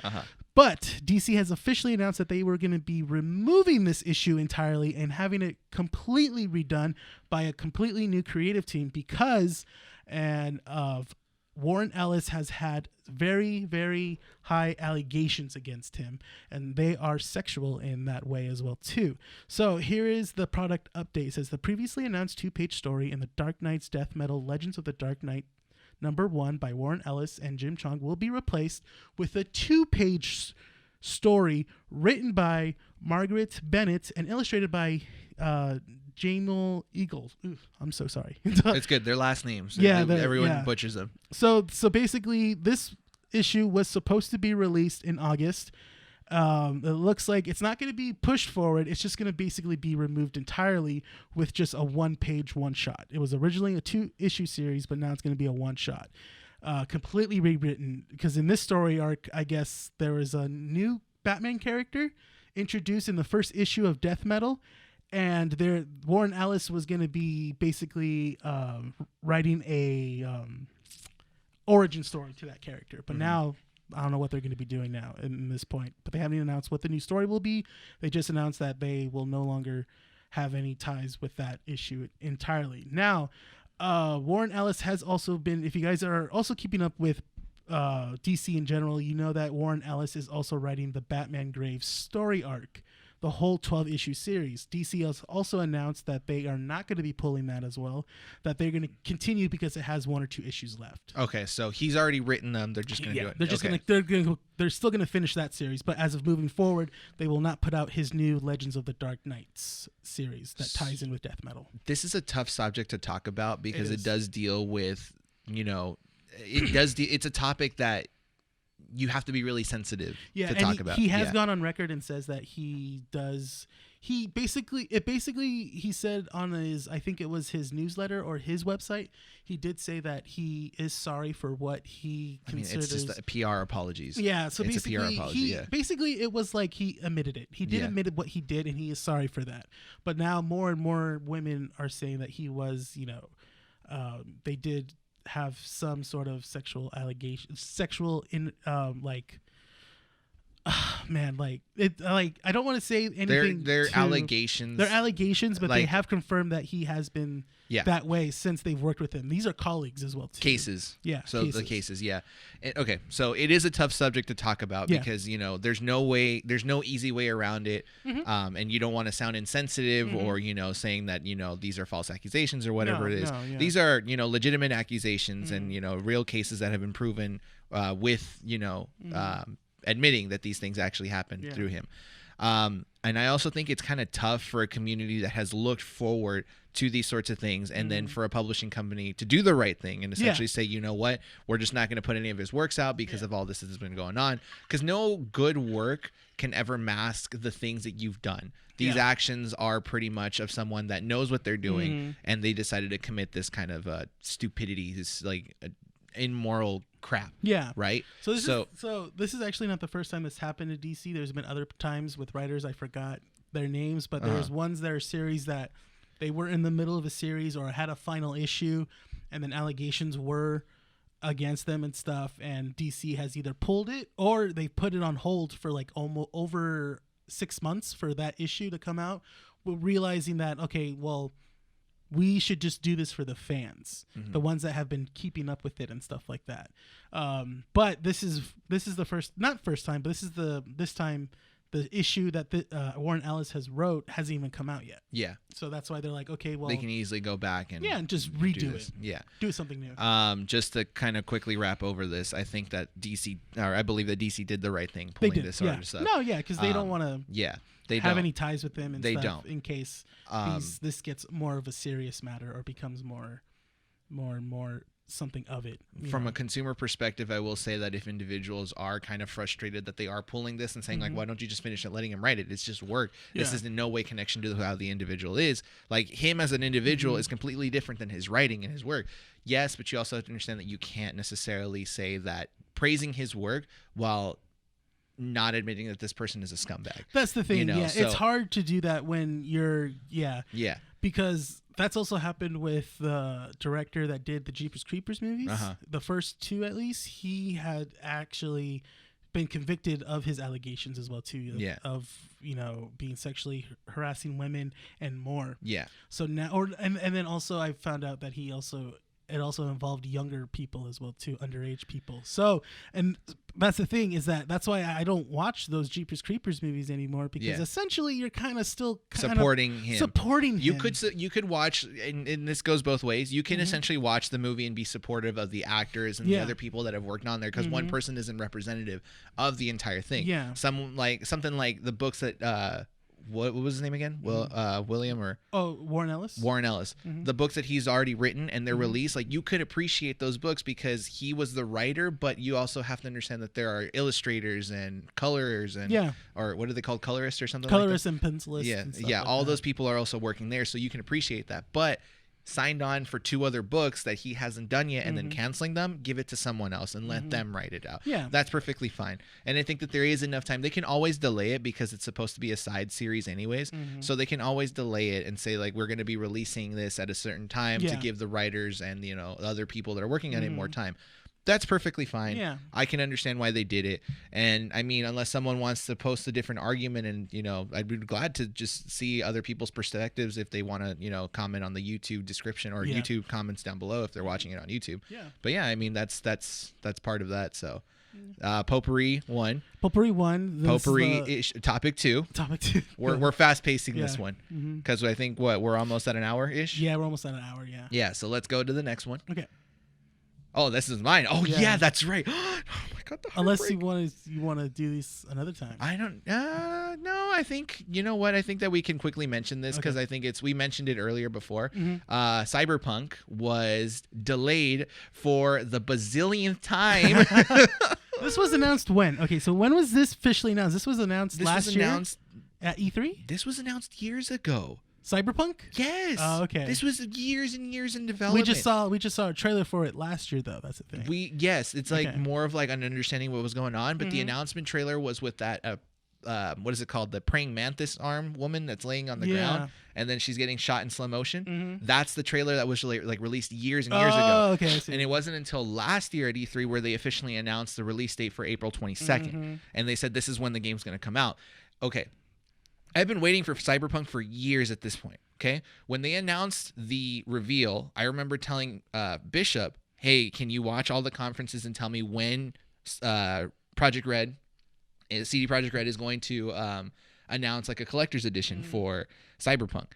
But DC has officially announced that they were going to be removing this issue entirely and having it completely redone by a completely new creative team because of Warren Ellis has had very, very high allegations against him, and they are sexual in that way as well too. So here is the product update. It says the previously announced 2-page story in the Dark Knight's Death Metal Legends of the Dark Knight #1 by Warren Ellis and Jim Chang will be replaced with a 2-page story written by Margaret Bennett and illustrated by Jamal Eagles. Ooh, I'm so sorry. It's good. Their last names. Yeah, everyone butchers them. So basically, this issue was supposed to be released in August. It looks like it's not going to be pushed forward. It's just going to basically be removed entirely with just a 1-page one-shot. It was originally a 2-issue series, but now it's going to be a one-shot. Completely rewritten because in this story arc, I guess there was a new Batman character introduced in the first issue of Death Metal. And Warren Ellis was going to be basically writing a origin story to that character. But now, I don't know what they're going to be doing now in this point. But they haven't even announced what the new story will be. They just announced that they will no longer have any ties with that issue entirely. Now, Warren Ellis has also been, if you guys are also keeping up with DC in general, you know that Warren Ellis is also writing the Batman Graves story arc, the whole 12-issue series. DC has also announced that they are not going to be pulling that as well, that they're going to continue because it has 1 or 2 issues left. Okay, so he's already written them. They're just going to do it. They're still going to finish that series, but as of moving forward, they will not put out his new Legends of the Dark Knights series that ties in with death metal. This is a tough subject to talk about because it does deal with, it's a topic that you have to be really sensitive to talk about. He has gone on record and says that he said on his, I think it was his newsletter or his website, he did say that he is sorry for what he considers. It's just a PR apologies. Yeah, so it's basically, a PR apology, basically it was like he admitted it. He did admit what he did, and he is sorry for that. But now more and more women are saying that he was, they did have some sort of sexual allegation, I don't want to say anything. They're allegations. They're allegations, but they have confirmed that he has been that way since they've worked with him. These are colleagues as well too. Cases. Yeah. So the cases, okay. So it is a tough subject to talk about because there's no easy way around it, and you don't want to sound insensitive or saying that these are false accusations or whatever it is. These are legitimate accusations and real cases that have been proven with admitting that these things actually happened through him. And I also think it's kind of tough for a community that has looked forward to these sorts of things and then for a publishing company to do the right thing and essentially say, you know what, we're just not going to put any of his works out because of all this that's been going on. Because no good work can ever mask the things that you've done. These actions are pretty much of someone that knows what they're doing and they decided to commit this kind of stupidity, this immoral crap. Yeah. Right? So this is actually not the first time this happened to DC. There's been other times with writers, I forgot their names, but there's ones that are series that they were in the middle of a series or had a final issue and then allegations were against them and stuff, and DC has either pulled it or they put it on hold for almost over 6 months for that issue to come out, realizing that, okay, well, we should just do this for the fans, the ones that have been keeping up with it and stuff like that. But this is the not first time, but this time the issue that Warren Ellis has wrote hasn't even come out yet. Yeah. So that's why they're like, okay, well, they can easily go back and just redo it. Yeah. Do something new. Just to kind of quickly wrap over this, I think that I believe that DC did the right thing pulling this sort of stuff. No, because they don't want to. They have any ties with them and they stuff don't. In case this gets more of a serious matter or becomes more and more something of it. From a consumer perspective, I will say that if individuals are kind of frustrated that they are pulling this and saying why don't you just finish it, letting him write it? It's just work. This is in no way connection to how the individual is. Him as an individual is completely different than his writing and his work. Yes, but you also have to understand that you can't necessarily say that praising his work while not admitting that this person is a scumbag. That's the thing. It's hard to do that when you're because that's also happened with the director that did the Jeepers Creepers movies. The first 2, at least, he had actually been convicted of his allegations as well too, of being sexually harassing women and more. So now, and then also I found out that it also involved younger people as well too, underage people. So, and that's the thing, is that's why I don't watch those Jeepers Creepers movies anymore, because essentially you're kind of still supporting him. You could watch, and this goes both ways. You can essentially watch the movie and be supportive of the actors and the other people that have worked on there, because one person isn't representative of the entire thing. Something like the books that what was his name again? William or Warren Ellis. The books that he's already written and they're released, like, you could appreciate those books because he was the writer, but you also have to understand that there are illustrators and colorers and or what are they called, colorists or something? Colorists and pencilists. All those people are also working there, so you can appreciate that. But signed on for 2 other books that he hasn't done yet and then canceling them, give it to someone else and let them write it out. That's perfectly fine. And I think that there is enough time. They can always delay it because it's supposed to be a side series anyways. So they can always delay it and say, like, we're going to be releasing this at a certain time to give the writers and the other people that are working on it more time. That's perfectly fine. I can understand why they did it. And I mean, unless someone wants to post a different argument, and I'd be glad to just see other people's perspectives if they want to comment on the YouTube description or YouTube comments down below if they're watching it on YouTube. But I mean, that's part of that. So Potpourri 1. Potpourri topic 2. We're fast pacing this one because I think we're almost at an hour ish. We're almost at an hour. So let's go to the next one. Okay. Oh, this is mine. Oh yeah, that's right. Oh my God, unless you want to do these another time. I don't. No, I think I think that we can quickly mention this because I think we mentioned it earlier before. Cyberpunk was delayed for the bazillionth time. This was announced when? Okay, so when was this officially announced? This was announced last year at E3. This was announced years ago. Cyberpunk? Yes. Oh, okay. This was years and years in development. We just saw a trailer for it last year, though. That's the thing. It's like more of like an understanding what was going on, but the announcement trailer was with that what is it called? The praying mantis arm woman that's laying on the ground, and then she's getting shot in slow motion. That's the trailer that was like released years and years ago. Okay. And it wasn't until last year at E3 where they officially announced the release date for April 22nd, and they said this is when the game's going to come out. Okay. I've been waiting for Cyberpunk for years at this point, okay? When they announced the reveal, I remember telling Bishop, hey, can you watch all the conferences and tell me when CD Projekt Red is going to announce like a collector's edition for Cyberpunk.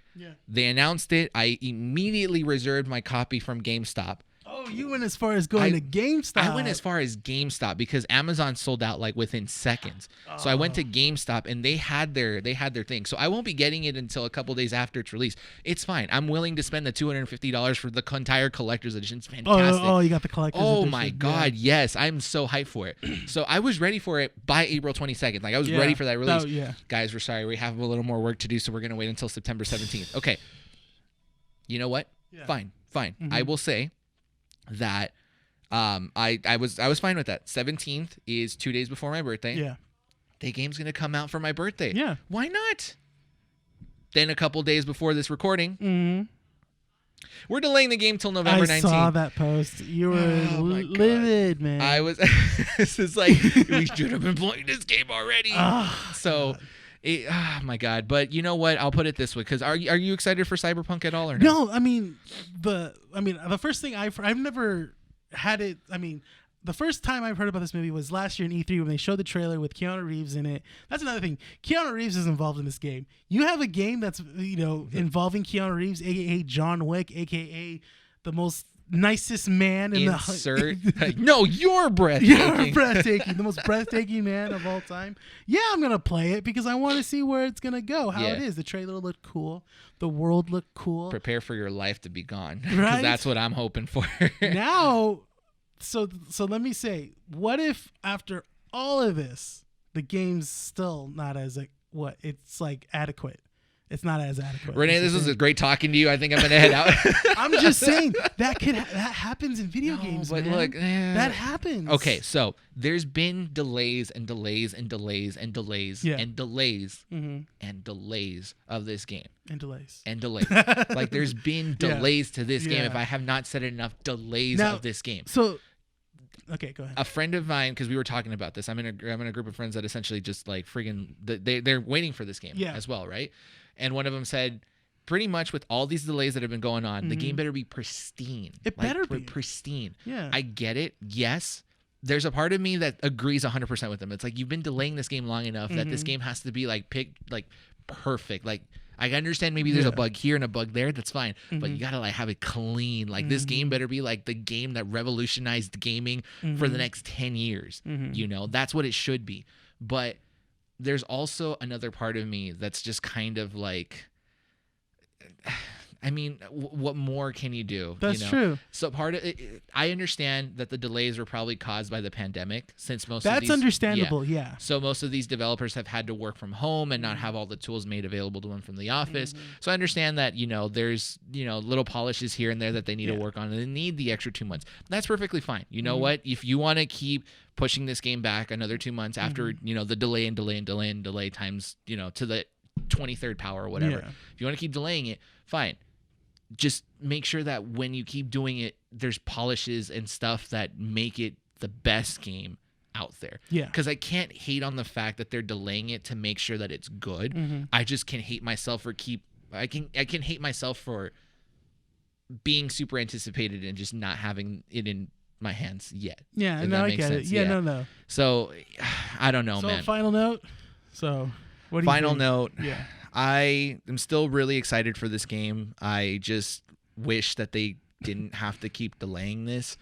They announced it. I immediately reserved my copy from GameStop. Oh, you went as far as going to GameStop. I went as far as GameStop because Amazon sold out like within seconds. So I went to GameStop and they had their thing. So I won't be getting it until a couple days after it's released. It's fine. I'm willing to spend the $250 for the entire collector's edition. It's fantastic. Oh, you got the collector's edition. Oh my God, yes. I'm so hyped for it. So I was ready for it by April 22nd. Like I was ready for that release. Guys, we're sorry. We have a little more work to do, so we're going to wait until September 17th. Okay. You know what? Fine. I will say that I was fine with that. 17th is 2 days before my birthday. The game's gonna come out for my birthday. Why not? Then a couple days before this recording, we're delaying the game till November 19th. I saw that post. You were livid, man. I was. This is like we should have been playing this game already. Oh my God. But you know what? I'll put it this way, because are you excited for Cyberpunk at all or no? No, I mean the first thing I've never had it. I mean, the first time I've heard about this movie was last year in E3 when they showed the trailer with Keanu Reeves in it. That's another thing. Keanu Reeves is involved in this game. You have a game that's involving Keanu Reeves, aka John Wick, aka the most nicest man in the no, you're breathtaking. You're breathtaking, the most breathtaking man of all time. Yeah, I'm gonna play it because I want to see where it's gonna go, how it is. The trailer looked cool, the world looked cool. Prepare for your life to be gone, right? That's what I'm hoping for. Now, so let me say, what if after all of this, the game's still not as it's like adequate? It's not as adequate. Renee, this was great talking to you. I think I'm gonna head out. I'm just saying that happens in video games, but man. Look, that happens. Okay, so there's been delays and delays and delays and delays and delays and delays of this game. And delays. Like there's been delays to this game. If I have not said enough, delays of this game. So. Okay, go ahead. A friend of mine, because we were talking about this, I'm in a group of friends that essentially just like friggin' they're waiting for this game as well, right? And one of them said, pretty much with all these delays that have been going on, the game better be pristine. It better be pristine. Yeah, I get it. Yes, there's a part of me that agrees 100% with them. It's like you've been delaying this game long enough that this game has to be like perfect, like. I understand maybe there's a bug here and a bug there. That's fine. But you got to like have it clean. Like this game better be like the game that revolutionized gaming for the next 10 years. You know, that's what it should be. But there's also another part of me that's just kind of like, I mean, what more can you do? That's true. So part of it, I understand that the delays were probably caused by the pandemic, since most of these, understandable. Yeah. So most of these developers have had to work from home and not have all the tools made available to them from the office. So I understand that, there's, little polishes here and there that they need to work on, and they need the extra 2 months. That's perfectly fine. You know what? If you want to keep pushing this game back another 2 months after, the delay times, to the 23rd power or whatever. Yeah. If you want to keep delaying it, fine. Just make sure that when you keep doing it, there's polishes and stuff that make it the best game out there. Yeah. Because I can't hate on the fact that they're delaying it to make sure that it's good. I just can hate myself for I can hate myself for being super anticipated and just not having it in my hands yet. Yeah, no, I get it. Yeah, no. So I don't know, man. So final note. So what do you think? Final note. Yeah. I am still really excited for this game. I just wish that they didn't have to keep delaying this.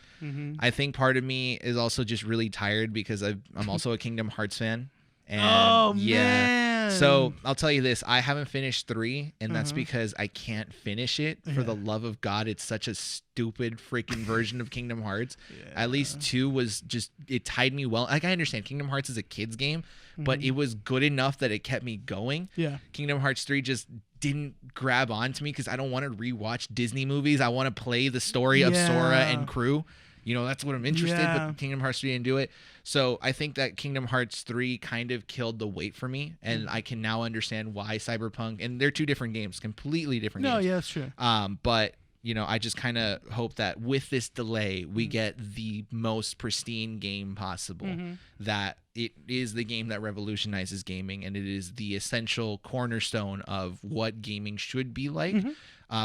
I think part of me is also just really tired because I'm also a Kingdom Hearts fan. And man. So I'll tell you this, I haven't finished 3, and that's because I can't finish it. For the love of God, it's such a stupid freaking version of Kingdom Hearts. At least 2 was just, it tied me well. Like, I understand Kingdom Hearts is a kid's game, but it was good enough that it kept me going. Yeah. Kingdom Hearts 3 just didn't grab on to me because I don't want to rewatch Disney movies. I want to play the story of Sora and crew. That's what I'm interested in, but Kingdom Hearts 3 didn't do it. So I think that Kingdom Hearts 3 kind of killed the wait for me, and I can now understand why Cyberpunk, and they're 2 different games, completely different games. No, yeah, that's true. But, I just kind of hope that with this delay, we get the most pristine game possible, that it is the game that revolutionizes gaming, and it is the essential cornerstone of what gaming should be like.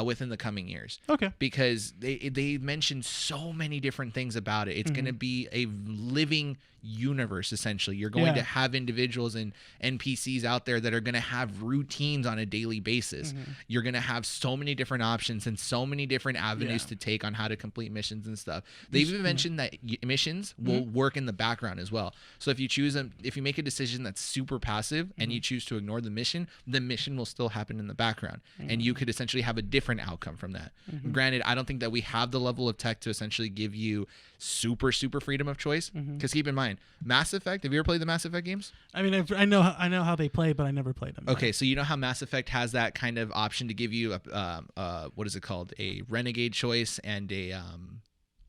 Within the coming years. Okay. Because they mentioned so many different things about it. It's going to be a living universe, essentially. You're going to have individuals and NPCs out there that are going to have routines on a daily basis. You're going to have so many different options and so many different avenues to take on how to complete missions and stuff. They've even mentioned that missions will work in the background as well. So if you make a decision that's super passive and you choose to ignore the mission will still happen in the background. And you could essentially have a different outcome from that. Granted, I don't think that we have the level of tech to essentially give you super freedom of choice, because keep in mind, Mass Effect, have you ever played the Mass Effect games? I mean, I know how they play, but I never played them. Okay, so you know how Mass Effect has that kind of option to give you a what is it called, a renegade choice and a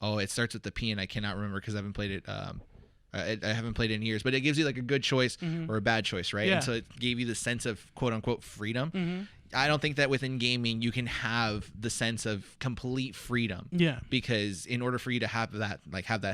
it starts with the P and I cannot remember because I haven't played it. I haven't played it in years, but it gives you like a good choice or a bad choice, right? And so it gave you the sense of quote unquote freedom. I don't think that within gaming you can have the sense of complete freedom. Yeah. Because in order for you to have that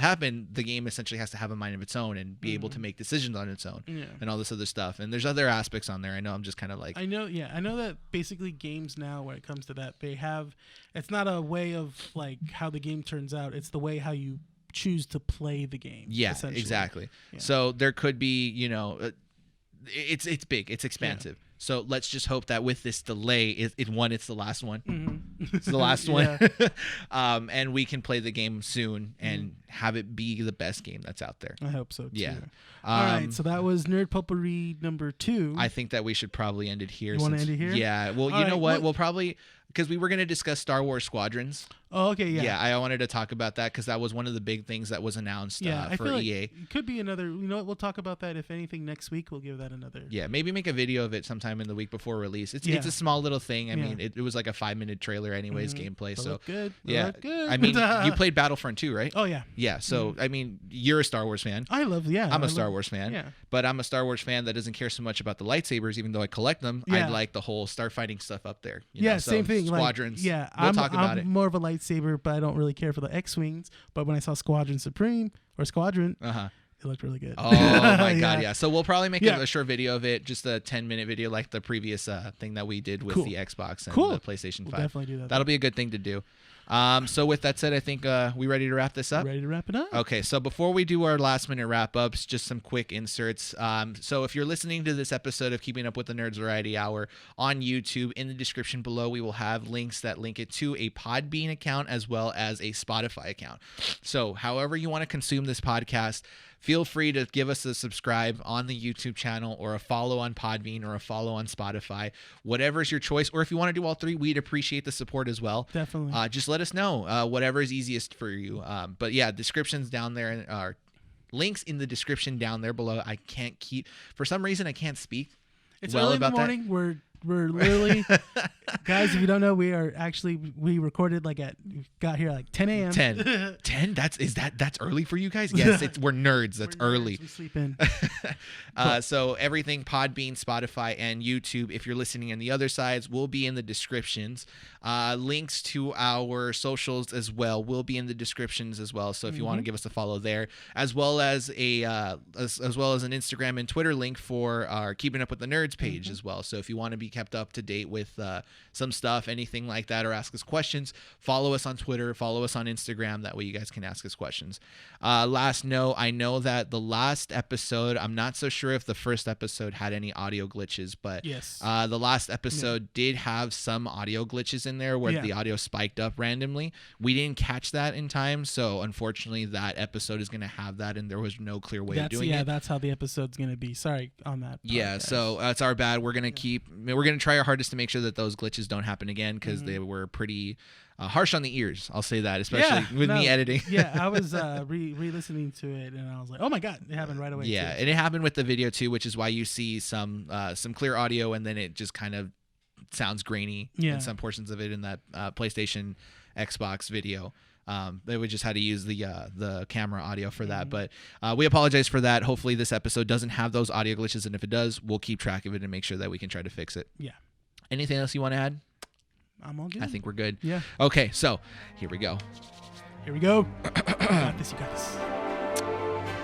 happen, the game essentially has to have a mind of its own and be able to make decisions on its own and all this other stuff. And there's other aspects on there. I know I'm just kind of like... I know that basically games now, when it comes to that, it's not a way of like how the game turns out. It's the way how you choose to play the game. Yeah, exactly. Yeah. So there could be, it's big, it's expansive. So let's just hope that with this delay, it's the last one. It's the last one. And we can play the game soon and have it be the best game that's out there. I hope so, too. Yeah. All right, so that was Nerd Potpourri number 2. I think that we should probably end it here. You want to end it here? Yeah. Well, you know what? We'll probably... because we were going to discuss Star Wars Squadrons. Oh, okay, yeah. Yeah, I wanted to talk about that because that was one of the big things that was announced I for feel EA. Like it could be another, you know what, we'll talk about that if anything next week. We'll give that another. Yeah, maybe make a video of it sometime in the week before release. It's a small little thing. I mean, it was like a 5-minute trailer anyways, gameplay. So good. Yeah, good. I mean, you played Battlefront 2, right? Oh, yeah. Yeah, so, I mean, you're a Star Wars fan. I'm a Star Wars fan. Yeah. But I'm a Star Wars fan that doesn't care so much about the lightsabers, even though I collect them. Yeah. I like the whole starfighting stuff up there. So same thing. Squadrons. Like, we'll talk about it. I'm more of a lightsaber, but I don't really care for the X-Wings. But when I saw Squadron Supreme or Squadron, it looked really good. Oh, my God, yeah. So we'll probably make a short video of it, just a 10-minute video like the previous thing that we did with the Xbox and the PlayStation 5. We'll definitely do that. That'll be a good thing to do. So with that said, I think we ready to wrap this up? Ready to wrap it up. Okay, so before we do our last minute wrap ups, just some quick inserts. So if you're listening to this episode of Keeping Up with the Nerds Variety Hour on YouTube, in the description below we will have links that link it to a Podbean account as well as a Spotify account. So however you want to consume this podcast, feel free to give us a subscribe on the YouTube channel or a follow on Podbean or a follow on Spotify. Whatever is your choice. Or if you want to do all three, we'd appreciate the support as well. Definitely. Just let us know whatever is easiest for you. But yeah, descriptions down there are links in the description down there below. For some reason, I can't speak. It's early in the morning. We're literally, guys, if you don't know, we recorded got here like 10 a.m. 10? That's early for you guys? Yes, we're nerds. That's early. We sleep in. So everything, Podbean, Spotify, and YouTube, if you're listening on the other sides, will be in the descriptions. Links to our socials as well will be in the descriptions as well. So if you want to give us a follow there, as well as an Instagram and Twitter link for our Keeping Up with the Nerds page as well. So if you want to be kept up to date with some stuff, anything like that, or ask us questions, follow us on Twitter, follow us on Instagram. That way you guys can ask us questions. Last note, I know that the last episode, I'm not so sure if the first episode had any audio glitches, but yes, the last episode did have some audio glitches in there where the audio spiked up randomly. We didn't catch that in time, so unfortunately that episode is going to have that, and there was no clear way of doing it. Yeah, that's how the episode's going to be. Sorry on that. Yeah, so that's our bad. We're going to try our hardest to make sure that those glitches don't happen again, because they were pretty harsh on the ears. I'll say that, especially with me editing. Yeah, I was re-listening to it, and I was like, oh my God, it happened right away. Yeah, and it happened with the video too, which is why you see some clear audio, and then it just kind of sounds grainy in some portions of it in that PlayStation Xbox video. They would just had to use the camera audio for that, but we apologize for that. Hopefully this episode doesn't have those audio glitches, and if it does, we'll keep track of it and make sure that we can try to fix it. Yeah. Anything else you want to add? I'm all good. I think we're good. Yeah. Okay, so here we go. You got this.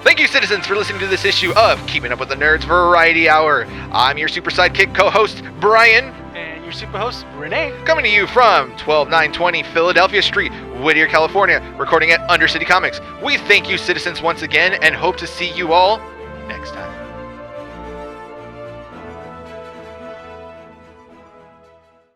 Thank you, citizens, for listening to this issue of Keeping Up with the Nerds Variety Hour. I'm your super sidekick co-host, Brian. And your super host, Rene. Coming to you from 12920 Philadelphia Street, Whittier, California, recording at Undercity Comics. We thank you, citizens, once again, and hope to see you all